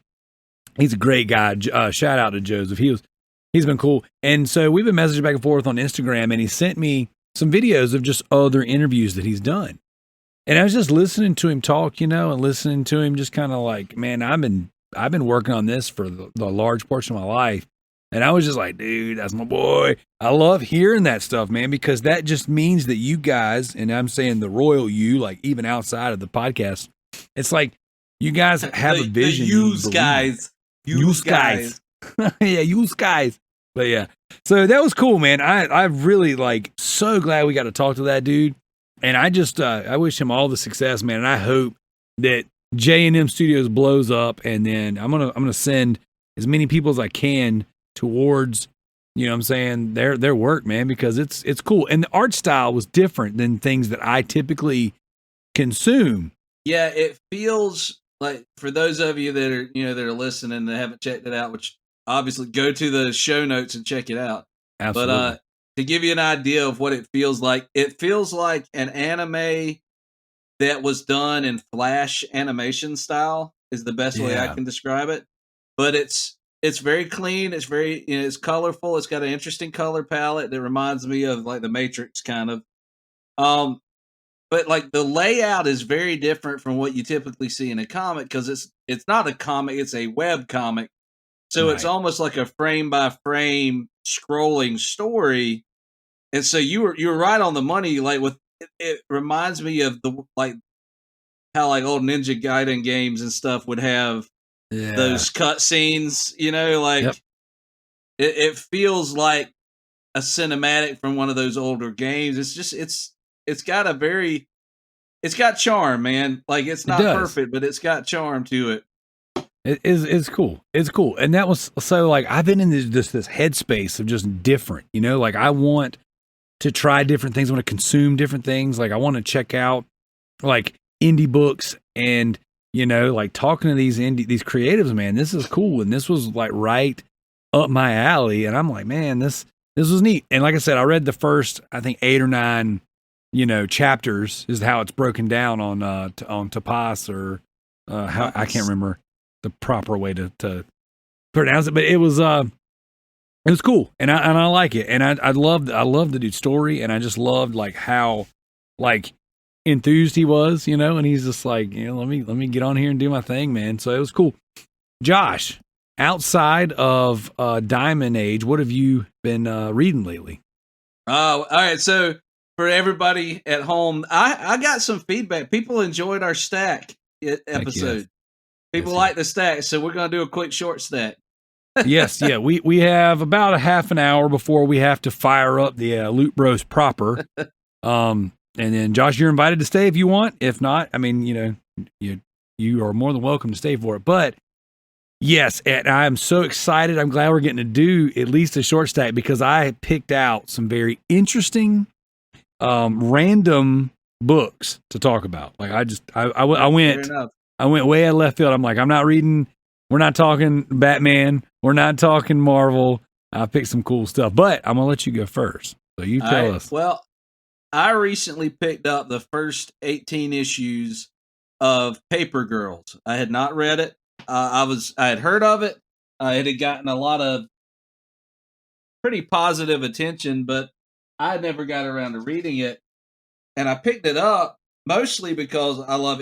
He's a great guy. Shout out to Joseph. He's been cool. And so we've been messaging back and forth on Instagram, and he sent me some videos of just other interviews that he's done. And I was just listening to him talk, and listening to him just kind of like, man, I've been working on this for the large portion of my life. And I was just like, dude, that's my boy. I love hearing that stuff, man, because that just means that you guys, and I'm saying the royal you, like even outside of the podcast, it's like you guys have a vision. Use guys. Yeah, use guys. But yeah, so that was cool, man. I really like so glad we got to talk to that dude. And I just, I wish him all the success, man. And I hope that J&M Studios blows up, and then I'm going to send as many people as I can towards, what I'm saying, their work, man, because it's cool. And the art style was different than things that I typically consume. Yeah, it feels like, for those of you that are, that are listening and haven't checked it out, which obviously go to the show notes and check it out. Absolutely. But to give you an idea of what it feels like an anime that was done in Flash animation style is the best way I can describe it. But it's very clean. It's very, it's colorful. It's got an interesting color palette that reminds me of like the Matrix kind of. But like the layout is very different from what you typically see in a comic, because it's not a comic, it's a web comic. So it's almost like a frame by frame scrolling story. And so you were right on the money. Like it reminds me of how like old Ninja Gaiden games and stuff would have those cut scenes, it feels like a cinematic from one of those older games. It's just, it's got charm, man. Like it's not perfect, but it's got charm to it. It's cool. It's cool. And that was so like, I've been in this headspace of just different, like I want to try different things. I want to consume different things. Like I want to check out like indie books and, like talking to these creatives, man, this is cool. And this was like right up my alley. And I'm like, man, this was neat. And like I said, I read the first, I think 8 or 9, chapters is how it's broken down on Tapas or how I can't remember the proper way to pronounce it, but it was cool. And I like it. And I loved the dude's story. And I just loved like how, like enthused he was, and he's just like, let me get on here and do my thing, man. So it was cool. Josh, outside of Diamond Age, what have you been reading lately? All right. So for everybody at home, I got some feedback. People enjoyed our stack episode. People like the stack, so we're going to do a quick short stack. Yes, yeah. We have about a half an hour before we have to fire up the Loot Bros proper. And then Josh, you're invited to stay if you want. If not, I mean, you are more than welcome to stay for it. But yes, and I'm so excited. I'm glad we're getting to do at least a short stack because I picked out some very interesting, random books to talk about. Like I went way out of left field. I'm like, I'm not reading. We're not talking Batman. We're not talking Marvel. I picked some cool stuff, but I'm gonna let you go first. So you tell us. Well, I recently picked up the first 18 issues of Paper Girls. I had not read it. I had heard of it. It had gotten a lot of pretty positive attention, but I never got around to reading it. And I picked it up mostly because I love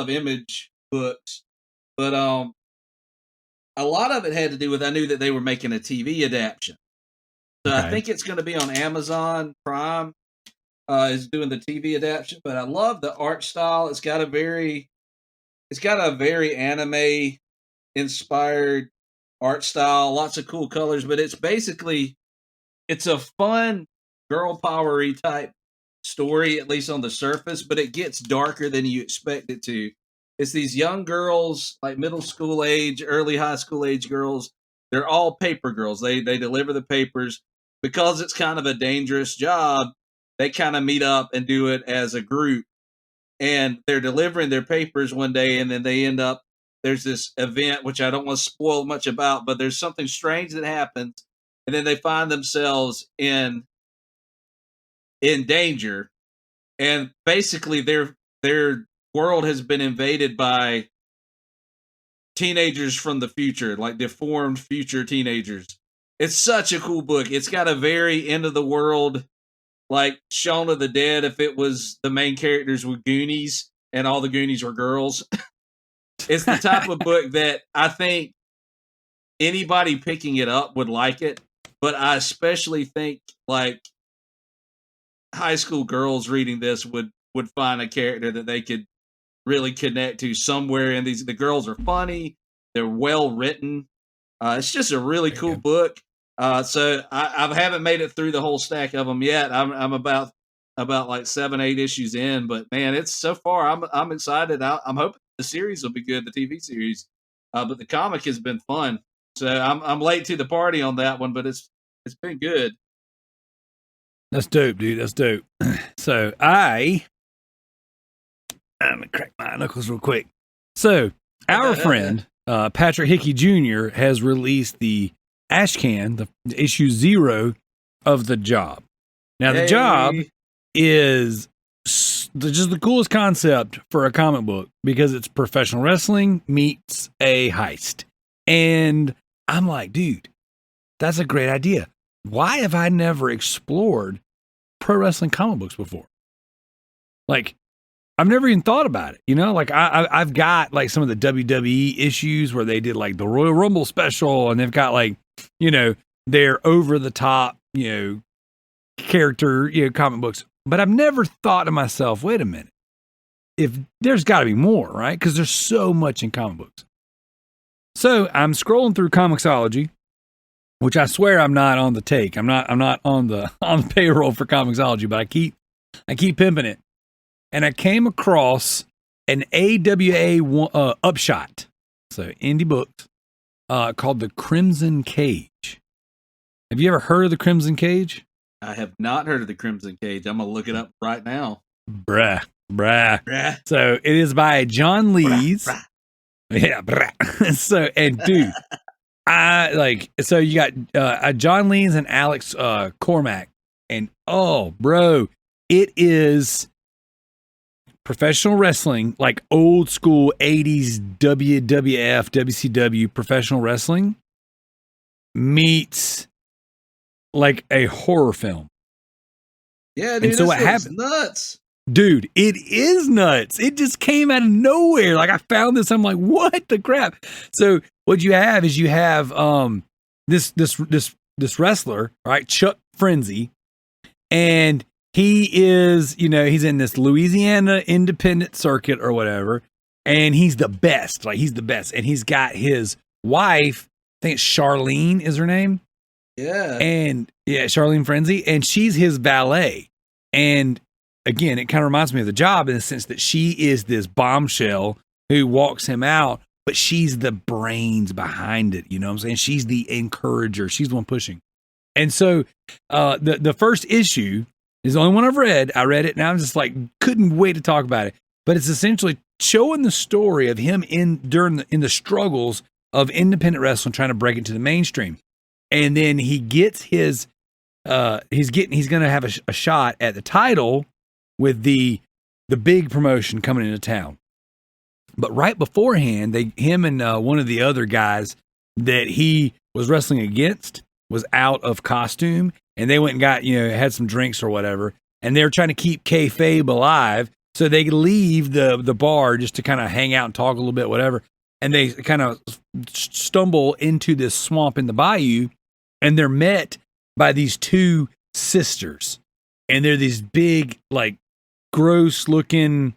image books, but a lot of it had to do with I knew that they were making a TV adaptation. So I think it's going to be on Amazon Prime. Is doing the TV adaptation, but I love the art style. It's got a very anime inspired art style, lots of cool colors, but it's a fun girl powery type story, at least on the surface, but it gets darker than you expect it to. It's these young girls, like middle school age, early high school age girls. They're all paper girls. They deliver the papers because it's kind of a dangerous job. They kind of meet up and do it as a group, and they're delivering their papers one day, and then they end up, there's this event, which I don't want to spoil much about, but there's something strange that happens, and then they find themselves in danger, and basically their world has been invaded by teenagers from the future, like deformed future teenagers. It's such a cool book. It's got a very end of the world, like Shaun of the Dead, if it was the main characters were Goonies and all the Goonies were girls. It's the type of book that I think anybody picking it up would like it, but I especially think like high school girls reading this would find a character that they could really connect to somewhere in these. The girls are funny, they're well written. It's just a really cool book. So I haven't made it through the whole stack of them yet. I'm about like 7-8 issues in, but man, it's so far. I'm excited. I'm hoping the series will be good, the TV series. But the comic has been fun. So I'm late to the party on that one, but it's been good. That's dope, dude. That's dope. So I'm gonna crack my knuckles real quick. So our friend Patrick Hickey Jr. has released the Ashcan, the issue 0 of The Job. Now, The Job is just the coolest concept for a comic book because it's professional wrestling meets a heist. And I'm like, dude, that's a great idea. Why have I never explored pro wrestling comic books before? Like, I've never even thought about it, like I've got like some of the WWE issues where they did like the Royal Rumble special, and they've got like, their over the top, character, comic books. But I've never thought to myself, wait a minute, if there's got to be more, right? Because there's so much in comic books. So I'm scrolling through Comixology, which I swear I'm not on the take. I'm not on the payroll for Comixology, but I keep pimping it. And I came across an AWA upshot, so indie books, called The Crimson Cage. Have you ever heard of The Crimson Cage? I have not heard of The Crimson Cage. I'm going to look it up right now. Bruh. So it is by John Lees. Yeah, bruh. So, and dude, so you got John Lees and Alex Cormack. And oh, bro, it is professional wrestling, like old school 80s WWF, WCW professional wrestling meets like a horror film. Yeah, dude, and so what happened? Nuts. Dude, it is nuts. It just came out of nowhere. Like I found this. I'm like, what the crap? So what you have is you have this wrestler, right? Chuck Frenzy. And he is, he's in this Louisiana independent circuit or whatever. And he's the best. Like he's the best. And he's got his wife, I think it's Charlene is her name. Yeah. And Charlene Frenzy. And she's his valet. And again, it kind of reminds me of The Job in the sense that she is this bombshell who walks him out, but she's the brains behind it. You know what I'm saying? She's the encourager. She's the one pushing. And so the first issue is the only one I've read. I read it and I'm just like, couldn't wait to talk about it. But it's essentially showing the story of him in the struggles of independent wrestling, trying to break into the mainstream. And then he gets his, he's going to have a shot at the title with the big promotion coming into town. But right beforehand, him and one of the other guys that he was wrestling against was out of costume, and they went and got, had some drinks or whatever, and they were trying to keep kayfabe alive, so they leave the bar just to kind of hang out and talk a little bit, whatever, and they kind of stumble into this swamp in the bayou, and they're met by these two sisters, and they're these big, like, gross looking,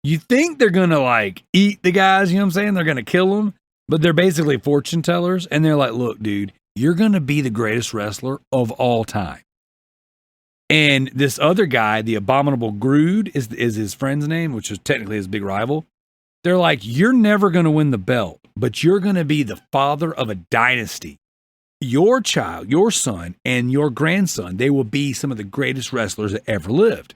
you think they're gonna like eat the guys, you know what I'm saying? They're gonna kill them, but they're basically fortune tellers. And they're like, look, dude, you're gonna be the greatest wrestler of all time. And this other guy, the Abominable Grood is his friend's name, which is technically his big rival. They're like, you're never gonna win the belt, but you're gonna be the father of a dynasty. Your child, your son, and your grandson, they will be some of the greatest wrestlers that ever lived.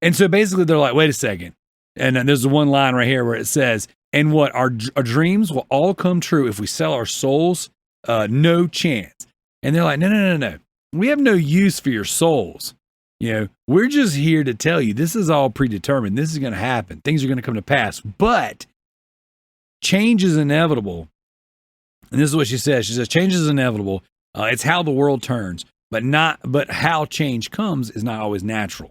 And so basically they're like, wait a second. And there's the one line right here where it says, and what our dreams will all come true if we sell our souls, no chance. And they're like, no. We have no use for your souls. We're just here to tell you this is all predetermined. This is going to happen. Things are going to come to pass, but change is inevitable. And this is what she says. She says, change is inevitable. It's how the world turns, but how change comes is not always natural.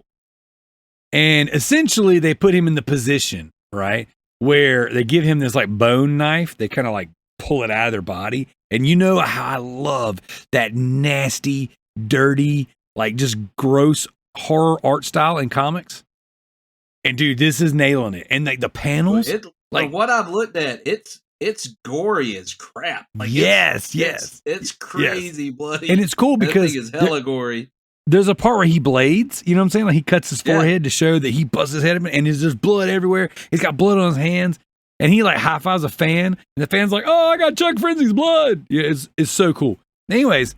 And essentially they put him in the position, right, where they give him this like bone knife. They kind of like pull it out of their body. And you know how I love that nasty, dirty, like just gross horror art style in comics. And dude, this is nailing it. And like the panels, like what I've looked at, it's gory as crap. Like yes. It's crazy bloody. And it's cool because it's hella gory. There's a part where he blades, you know what I'm saying? Like he cuts his forehead to show that he busts his head open, and there's just blood everywhere. He's got blood on his hands, and he like high fives a fan, and the fan's like, oh, I got Chuck Frenzy's blood. Yeah, it's so cool. Anyways,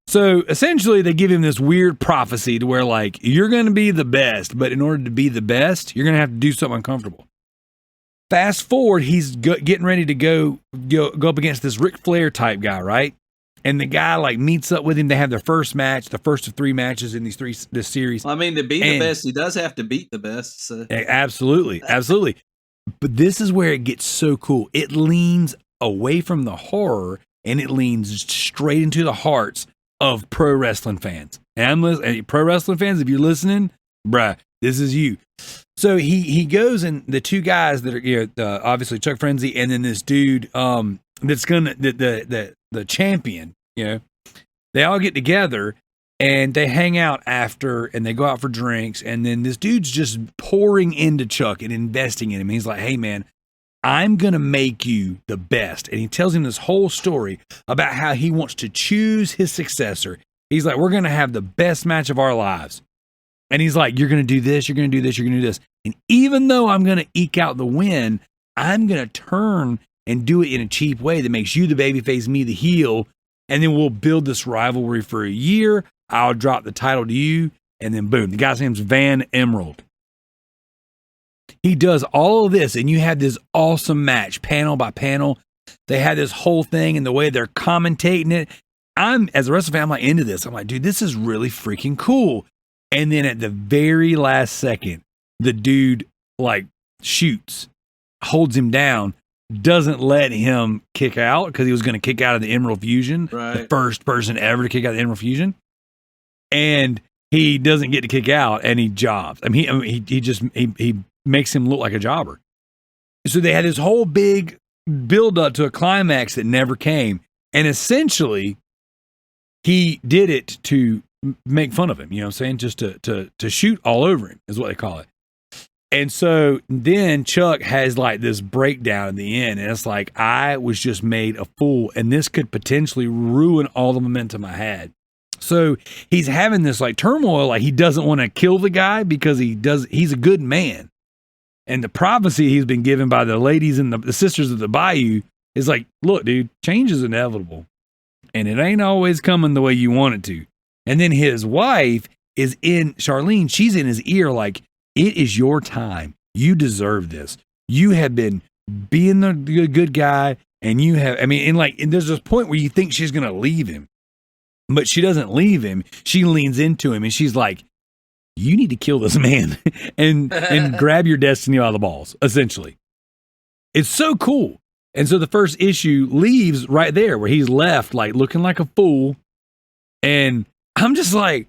so essentially they give him this weird prophecy to where like, you're going to be the best, but in order to be the best, you're going to have to do something uncomfortable. Fast forward, he's getting ready to go up against this Ric Flair type guy, right? And the guy like meets up with him. They have their first match, the first of 3 matches in this series. Well, I mean, to be the best, he does have to beat the best. So. Absolutely. But this is where it gets so cool. It leans away from the horror and it leans straight into the hearts of pro wrestling fans. And I'm listening, pro wrestling fans, if you're listening, bruh, this is you. So he goes, and the two guys that are obviously Chuck Frenzy and then this dude that's gonna the champion, they all get together and they hang out after and they go out for drinks, and then this dude's just pouring into Chuck and investing in him. He's like, hey man, I'm gonna make you the best. And he tells him this whole story about how he wants to choose his successor. He's like, we're gonna have the best match of our lives. And he's like, you're going to do this, you're going to do this, you're going to do this. And even though I'm going to eke out the win, I'm going to turn and do it in a cheap way that makes you the babyface, me the heel. And then we'll build this rivalry for a year. I'll drop the title to you. And then boom, the guy's name's Van Emerald. He does all of this, and you have this awesome match, panel by panel. They had this whole thing, and the way they're commentating it. As a wrestling fan, I'm like into this. I'm like, dude, this is really freaking cool. And then at the very last second, the dude like shoots, holds him down, doesn't let him kick out because he was going to kick out of the Emerald Fusion, right. The first person ever to kick out of the Emerald Fusion. And he doesn't get to kick out and he jobs. I mean, he makes him look like a jobber. So they had this whole big build up to a climax that never came. And essentially, he did it to make fun of him, you know what I'm saying? Just to shoot all over him is what they call it. And so then Chuck has like this breakdown in the end, and it's like, I was just made a fool, and this could potentially ruin all the momentum I had. So he's having this like turmoil, like he doesn't want to kill the guy because he's a good man. And the prophecy he's been given by the ladies and the sisters of the bayou is like, look, dude, change is inevitable. And it ain't always coming the way you want it to. And then his wife is Charlene, she's in his ear like, it is your time. You deserve this. You have been being the good guy, and you have, and there's this point where you think she's going to leave him, but she doesn't leave him. She leans into him and she's like, you need to kill this man and grab your destiny by the balls, essentially. It's so cool. And so the first issue leaves right there where he's left like looking like a fool. And I'm just like,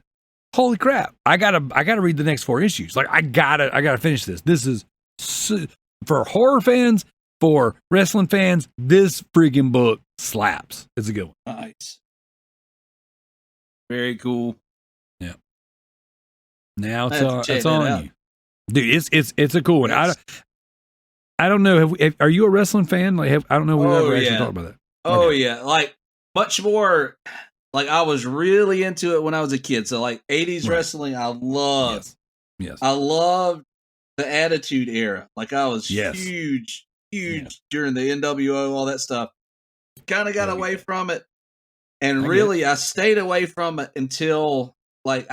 holy crap. I gotta read the next 4 issues. Like I gotta finish this. This is for horror fans, for wrestling fans, this freaking book slaps. It's a good one. Nice. Very cool. Yeah. Now it's on you. Dude, it's a cool one. I don't know. Are you a wrestling fan? Like, I don't know. We've ever actually talked about that. Oh yeah, like much more. Like I was really into it when I was a kid. So like 80s wrestling, I loved. Yes. I loved the Attitude Era. Like I was huge during the NWO, all that stuff. Kind of got away from it, and really I stayed away from it until like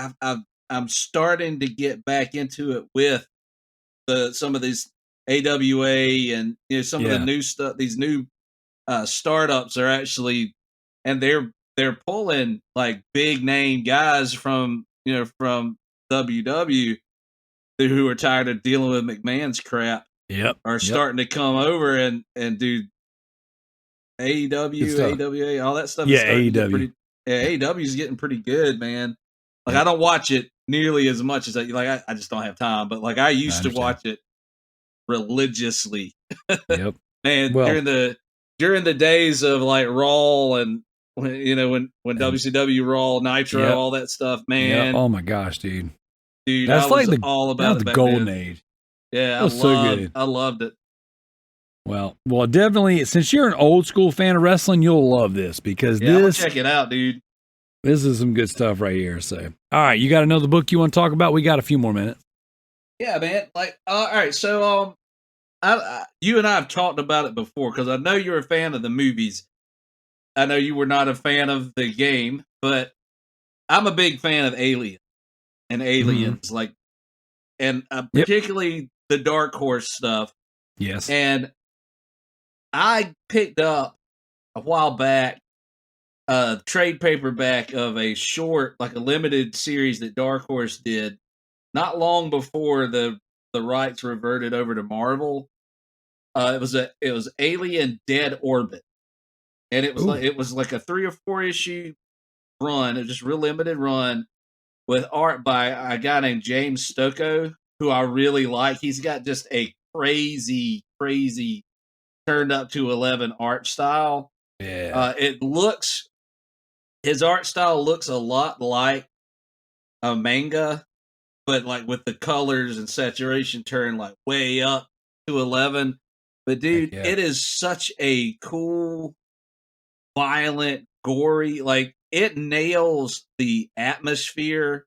I'm starting to get back into it with some of these AWA and some of the new stuff. These new startups are actually, and they're pulling like big name guys from WW who are tired of dealing with McMahon's crap. Are starting to come over and do AEW, AWA, all that stuff. AEW. AEW is getting pretty good, man. Like I don't watch it nearly as much as I just don't have time. But like I used to watch it religiously. Man, during the days of like Raw and when WCW Raw, Nitro, all that stuff, man. Oh my gosh, dude. That's like all about the golden age. Yeah, that was so good. I loved it. Well, definitely. Since you're an old school fan of wrestling, you'll love this because I'm gonna check it out, dude. This is some good stuff right here. So, all right, you got another book you want to talk about? We got a few more minutes. Yeah, man. Like, all right. So, you and I have talked about it before because I know you're a fan of the movies. I know you were not a fan of the game, but I'm a big fan of Alien and Aliens, like, and particularly the Dark Horse stuff. Yes. And I picked up a while back a trade paperback of a short, like a limited series that Dark Horse did not long before the rights reverted over to Marvel. It was Alien Dead Orbit. And it was like a 3 or 4 issue run, it was just real limited run with art by a guy named James Stocco, who I really like. He's got just a crazy turned up to 11 art style. Yeah. His art style looks a lot like a manga, but like with the colors and saturation turned like way up to 11. But dude, it is such a cool, violent, gory, like it nails the atmosphere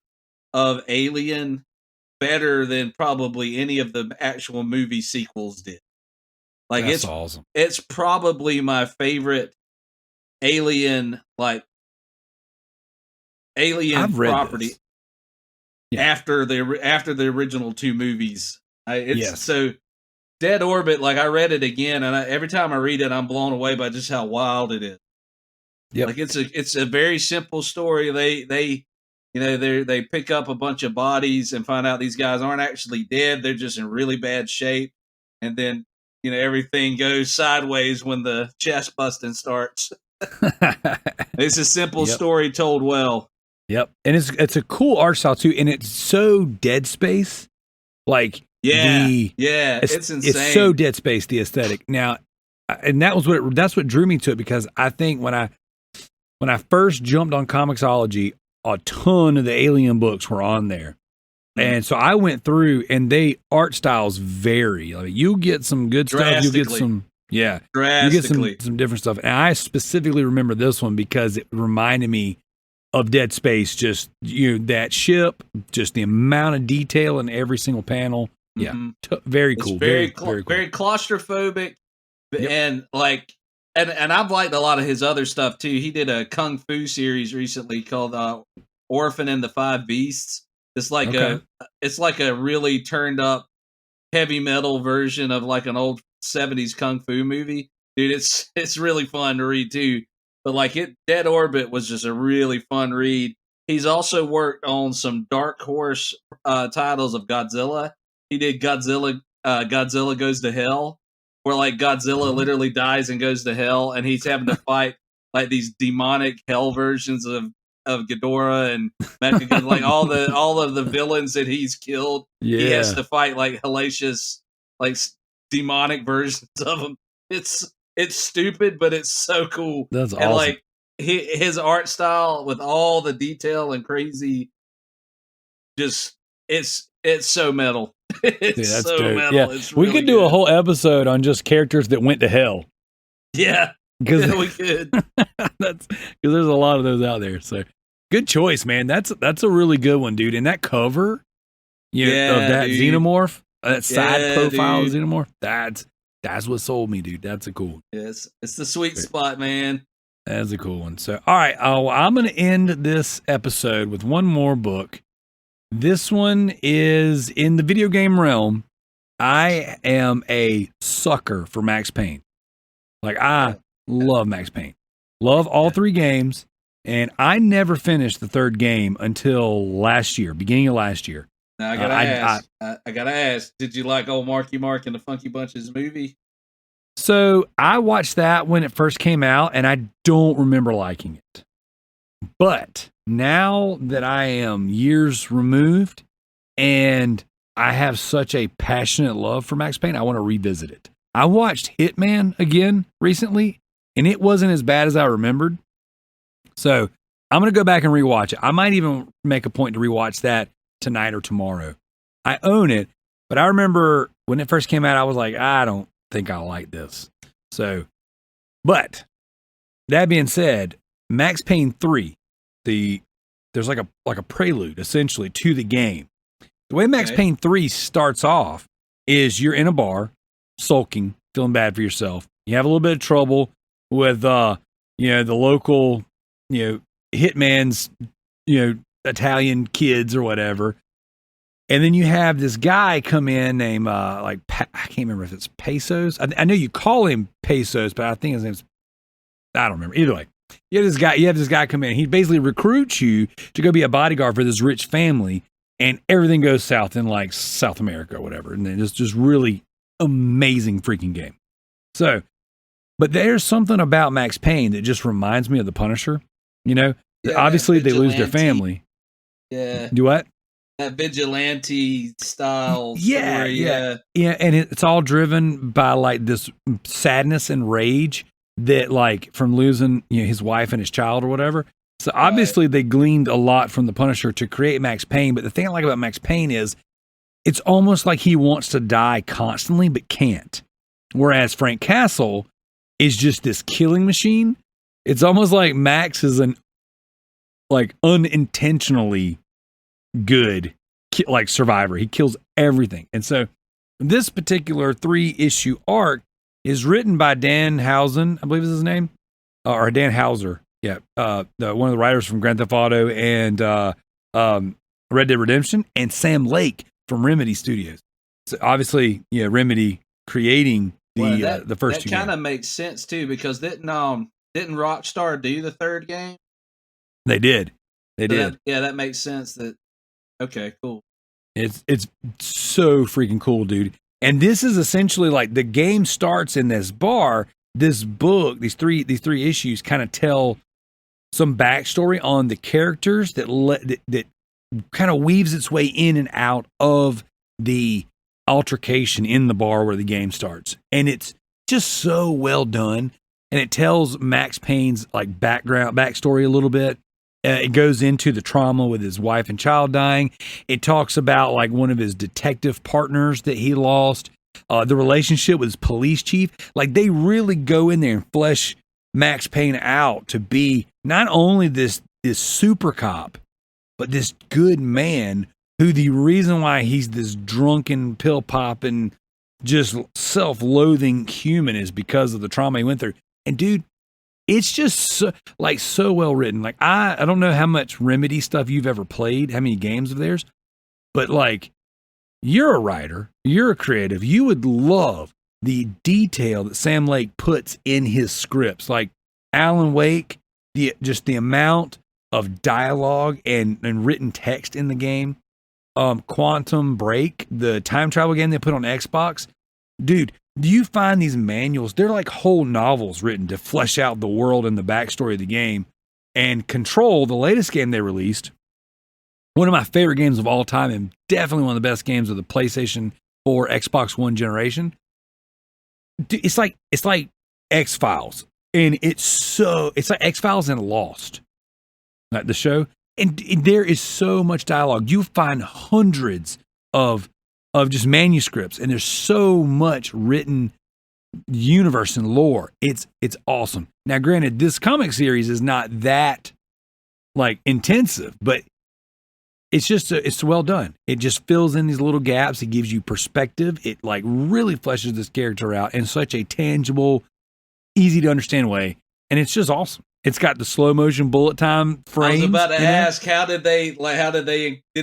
of Alien better than probably any of the actual movie sequels did. Like that's awesome. It's probably my favorite Alien property after the original 2 movies. So Dead Orbit, like I read it again, and every time I read it, I'm blown away by just how wild it is. Yep. Like it's a very simple story. They pick up a bunch of bodies and find out these guys aren't actually dead. They're just in really bad shape. And then, everything goes sideways when the chest busting starts. It's a simple story told well. Yep. And it's a cool art style too, and it's so Dead Space. Like it's insane. It's so Dead Space, the aesthetic. Now, and that's what drew me to it, because I think when I first jumped on Comixology, a ton of the Alien books were on there. And so I went through, and art styles vary. Like, you get some good stuff, you get some you get some different stuff. And I specifically remember this one because it reminded me of Dead Space. Just that ship, just the amount of detail in every single panel. Yeah, very cool. Very cool. Very claustrophobic, Yep. and like, and I've liked a lot of his other stuff too. He did a kung fu series recently called Orphan and the Five Beasts. It's like a really turned up heavy metal version of like an old 70s kung fu movie. Dude, it's really fun to read too. But like Dead Orbit was just a really fun read. He's also worked on some Dark Horse titles of Godzilla. He did Godzilla Goes to Hell, where like Godzilla literally dies and goes to hell, and he's having to fight like these demonic hell versions of Ghidorah and Mechagodzilla, like all of the villains that he's killed. Yeah. He has to fight like hellacious, like demonic versions of them. It's stupid, but it's so cool. That's awesome. And like his art style with all the detail and crazy, just it's so metal. It's so dope. metal. Yeah. It's We really could do good. a whole episode on just characters that went to hell. Yeah, Because we could. because there's a lot of those out there. So good choice, man. That's a really good one, dude. And that cover, of that dude. xenomorph, that side profile dude. xenomorph, that's what sold me, dude. That's a cool. Yes, it's the sweet spot, man. That's a cool one. So, all right, I'm going to end this episode with one more book. This one is in the video game realm. I am a sucker for Max Payne. Like, I love Max Payne. Love all three games. And I never finished the third game until beginning of last year. Now I gotta ask, did you like old Marky Mark and the Funky Bunches movie? So I watched that when it first came out, and I don't remember liking it. But now that I am years removed and I have such a passionate love for Max Payne, I want to revisit it. I watched Hitman again recently, and it wasn't as bad as I remembered. So I'm going to go back and rewatch it. I might even make a point to rewatch that tonight or tomorrow. I own it, but I remember when it first came out, I was like, I don't think I like this. So, but that being said, Max Payne 3, there's like a prelude essentially to the game. The way Max Payne 3 starts off is you're in a bar, sulking, feeling bad for yourself. You have a little bit of trouble with the local, hitman's, Italian kids or whatever. And then you have this guy come in named I can't remember if it's Pesos. I know you call him Pesos, but I think his name's, I don't remember. Either way, you have this guy come in. He basically recruits you to go be a bodyguard for this rich family, and everything goes south in like South America or whatever. And then it's just really amazing freaking game. So, but there's something about Max Payne that just reminds me of the Punisher. Obviously they lose their family. Yeah. Do what? That vigilante style. Yeah, story, yeah. And it's all driven by like this sadness and rage that like from losing his wife and his child or whatever. So obviously they gleaned a lot from the Punisher to create Max Payne. But the thing I like about Max Payne is it's almost like he wants to die constantly but can't. Whereas Frank Castle is just this killing machine. It's almost like Max is unintentionally good survivor. He kills everything. And so this particular 3-issue arc is written by Dan Housen, I believe is his name, or Dan Houser. Yeah. One of the writers from Grand Theft Auto and Red Dead Redemption, and Sam Lake from Remedy Studios. So obviously, Remedy creating the first two. That kind of makes sense too, because didn't Rockstar do the third game? They did. They did. That makes sense. Okay, cool. It's so freaking cool, dude. And this is essentially like the game starts in this bar. This book, these three issues kind of tell some backstory on the characters that kind of weaves its way in and out of the altercation in the bar where the game starts. And it's just so well done. And it tells Max Payne's like backstory a little bit. It goes into the trauma with his wife and child dying. It talks about like one of his detective partners that he lost, the relationship with his police chief. Like they really go in there and flesh Max Payne out to be not only this super cop, but this good man who the reason why he's this drunken, pill popping, just self-loathing human is because of the trauma he went through. And dude, it's just so well written. Like I don't know how much Remedy stuff you've ever played, how many games of theirs, but like you're a writer, you're a creative, you would love the detail that Sam Lake puts in his scripts. Like Alan Wake, the amount of dialogue and written text in the game. Quantum Break, the time travel game they put on Xbox. Dude, do you find these manuals? They're like whole novels written to flesh out the world and the backstory of the game. And Control, the latest game they released, one of my favorite games of all time, and definitely one of the best games of the PlayStation 4, Xbox One generation. Dude, it's like X-Files. And it's like X-Files and Lost, like the show. And there is so much dialogue. You find hundreds of just manuscripts, and there's so much written universe and lore. It's awesome. Now, granted, this comic series is not that like intensive, but it's well done. It just fills in these little gaps. It gives you perspective. It like really fleshes this character out in such a tangible, easy to understand way, and it's just awesome. It's got the slow motion bullet time frames. I was about to ask, did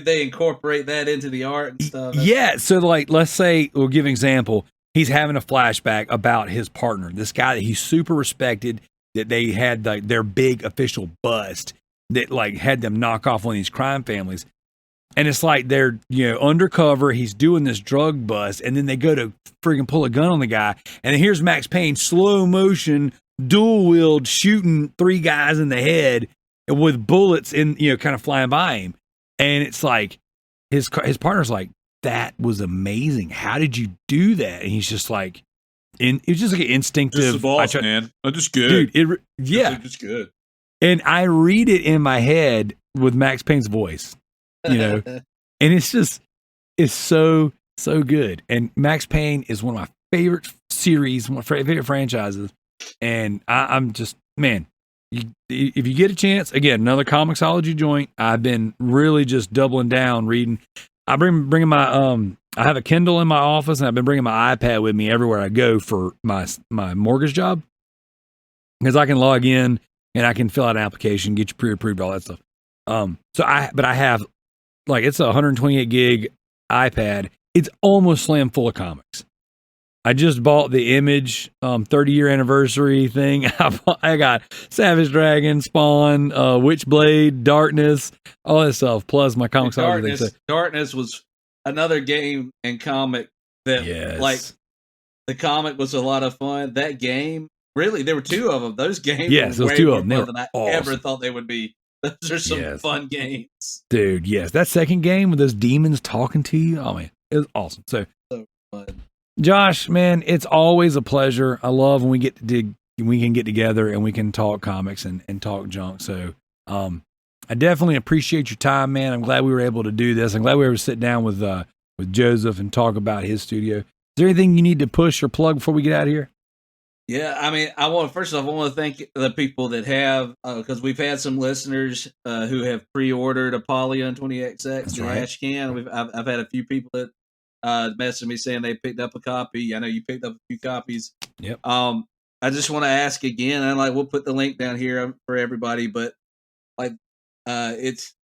they incorporate that into the art and stuff? Yeah, so like let's say we'll give an example. He's having a flashback about his partner, this guy that he super respected, that they had their big official bust that like had them knock off one of these crime families. And it's like they're, undercover, he's doing this drug bust, and then they go to friggin' pull a gun on the guy, and then here's Max Payne, slow motion, dual wield, shooting 3 guys in the head with bullets in, kind of flying by him. And it's like his partner's like, that was amazing. How did you do that? And he's just like, it's just like an instinctive. Just the boss, man. I'm just good. Dude, just good. And I read it in my head with Max Payne's voice, and it's so good. And Max Payne is one of my favorite series, one of my favorite franchises. And I'm just, man, if you get a chance, again, another Comixology joint. I've been really just doubling down reading. I bringing my I have a Kindle in my office, and I've been bringing my iPad with me everywhere I go for my mortgage job, because I can log in and I can fill out an application, get you pre-approved, all that stuff. But I have like, it's a 128 gig iPad. It's almost slam full of comics. I just bought the Image 30-year anniversary thing. I got Savage Dragon, Spawn, Witchblade, Darkness, all that stuff, plus my Comixology thing. Darkness was another game and comic that, like, the comic was a lot of fun. That game, really, there were 2 of them. Those games were way more fun than I ever thought they would be. Those are some fun games. Dude, yes. That second game with those demons talking to you, oh, man, it was awesome. So fun. Josh, man, it's always a pleasure. I love when we can get together and we can talk comics and talk junk. So I definitely appreciate your time, man. I'm glad we were able to do this. I'm glad we were able to sit down with Joseph and talk about his studio. Is there anything you need to push or plug before we get out of here? Yeah, I mean, first off, I want to thank the people that have, because we've had some listeners who have pre-ordered Apollyon 20XX and Ashcan. I've had a few people that messaged me saying they picked up a copy. I know you picked up a few copies. Yep. I just want to ask again, and we'll put the link down here for everybody, but it's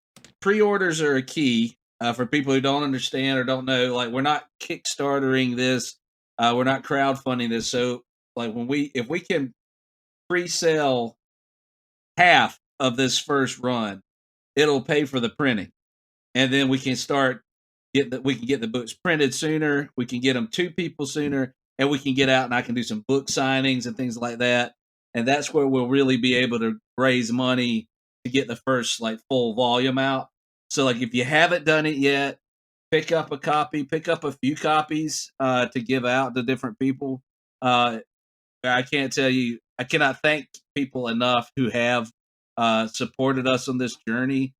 pre-orders are a key for people who don't understand or don't know. Like, we're not Kickstartering this, we're not crowdfunding this. So, like, if we can pre-sell half of this first run, it'll pay for the printing, and then we can start. We can get the books printed sooner. We can get them to people sooner, and we can get out and I can do some book signings and things like that. And that's where we'll really be able to raise money to get the first like full volume out. So like if you haven't done it yet, pick up a copy, pick up a few copies to give out to different people. I can't tell you, I cannot thank people enough who have supported us on this journey.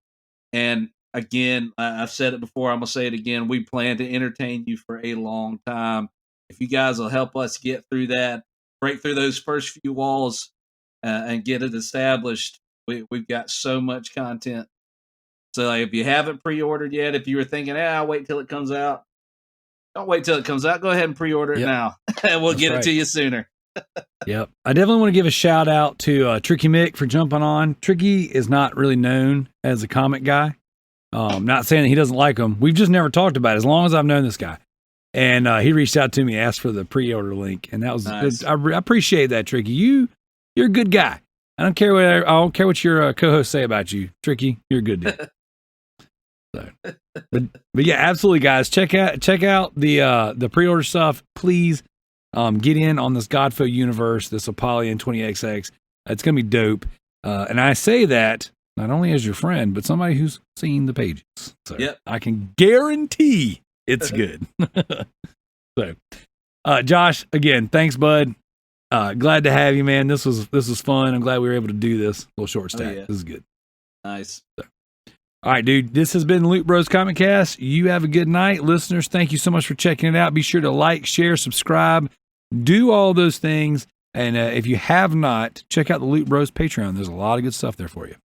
And again, I've said it before, I'm going to say it again. We plan to entertain you for a long time. If you guys will help us get through that, break through those first few walls and get it established, we've got so much content. So like, if you haven't pre-ordered yet, if you were thinking, I'll wait till it comes out, don't wait till it comes out. Go ahead and pre-order it now, and we'll get it to you sooner. Yep. I definitely want to give a shout out to Tricky Mick for jumping on. Tricky is not really known as a comic guy. Not saying that he doesn't like them. We've just never talked about it as long as I've known this guy. And he reached out to me, asked for the pre-order link, and that was nice. good. I appreciate that, Tricky. You're a good guy. I don't care what your co-hosts say about you, Tricky. You're a good dude. So, but yeah, absolutely, guys. Check out the pre-order stuff, please. Get in on this Godfo universe, this Apollyon 20XX. It's gonna be dope. And I say that not only as your friend, but somebody who's seen the pages. So I can guarantee it's good. So, Josh, again, thanks, bud. Glad to have you, man. This was fun. I'm glad we were able to do this little short stack. This is good. Nice. So, all right, dude. This has been Loot Bros Comic Cast. You have a good night, listeners. Thank you so much for checking it out. Be sure to like, share, subscribe, do all those things. And if you have not, check out the Loot Bros Patreon. There's a lot of good stuff there for you.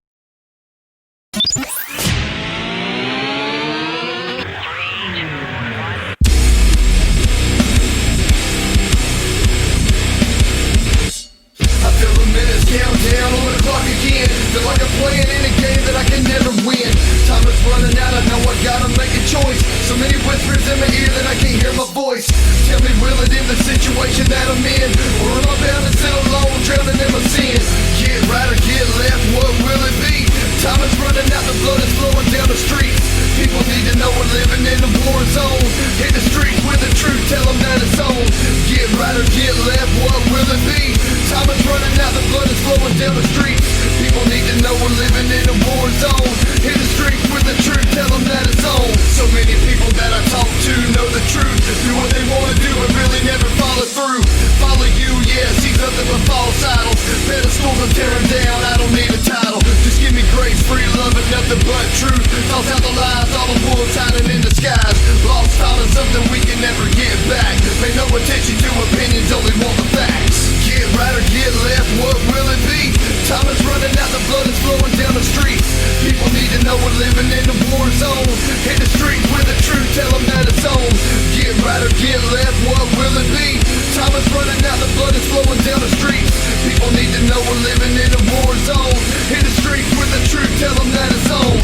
Countdown on the clock again. Feel like I'm playing in a game that I can never win. Time is running out, I know I gotta make a choice. So many whispers in my ear that I can't hear my voice. Tell me, will it end the situation that I'm in? Or am I bound to sit alone, drowning in my sins? Get right or get left, what will it be? Time is running out, the blood is flowing down the streets. People need to know we're living in a war zone. Hit the streets with the truth, tell them that it's on. Get right or get left, what will it be? Time is running out, the blood is flowing down the streets. People need to know we're living in a war zone. Hit the streets with the truth, tell them that it's on. So many people that I talk to know the truth. Do what they want to do and really never follow through. Follow you, yeah, see nothing but false idols. Pedestals and tear them down, I don't need a title. Just give me grace, free love and nothing but truth. Toss out the lies, all the wolves hiding in the skies. Lost thought of something we can never get back. Pay no attention to opinions, only want the facts. Get right or get left, what will it be? Time is running out, the blood is flowing down the streets. People need to know we're living in a war zone. Hit the streets with the truth, tell them that it's on. Get right or get left, what will it be? Time is running out, the blood is flowing down the streets. People need to know we're living in a war zone. Hit the streets with the truth, tell them that it's on.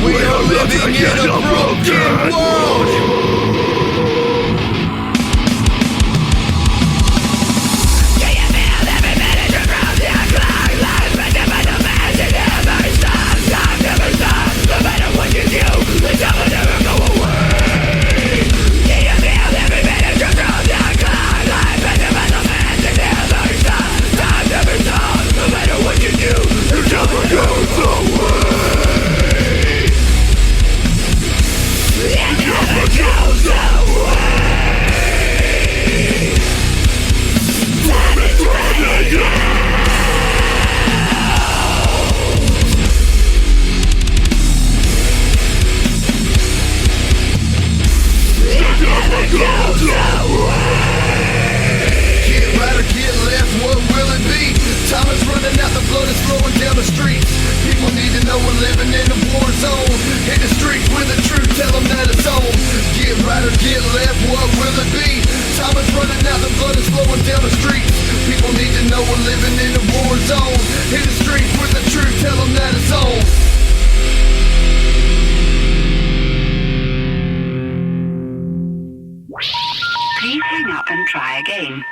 We are living in a broken world. Please hang up and try again.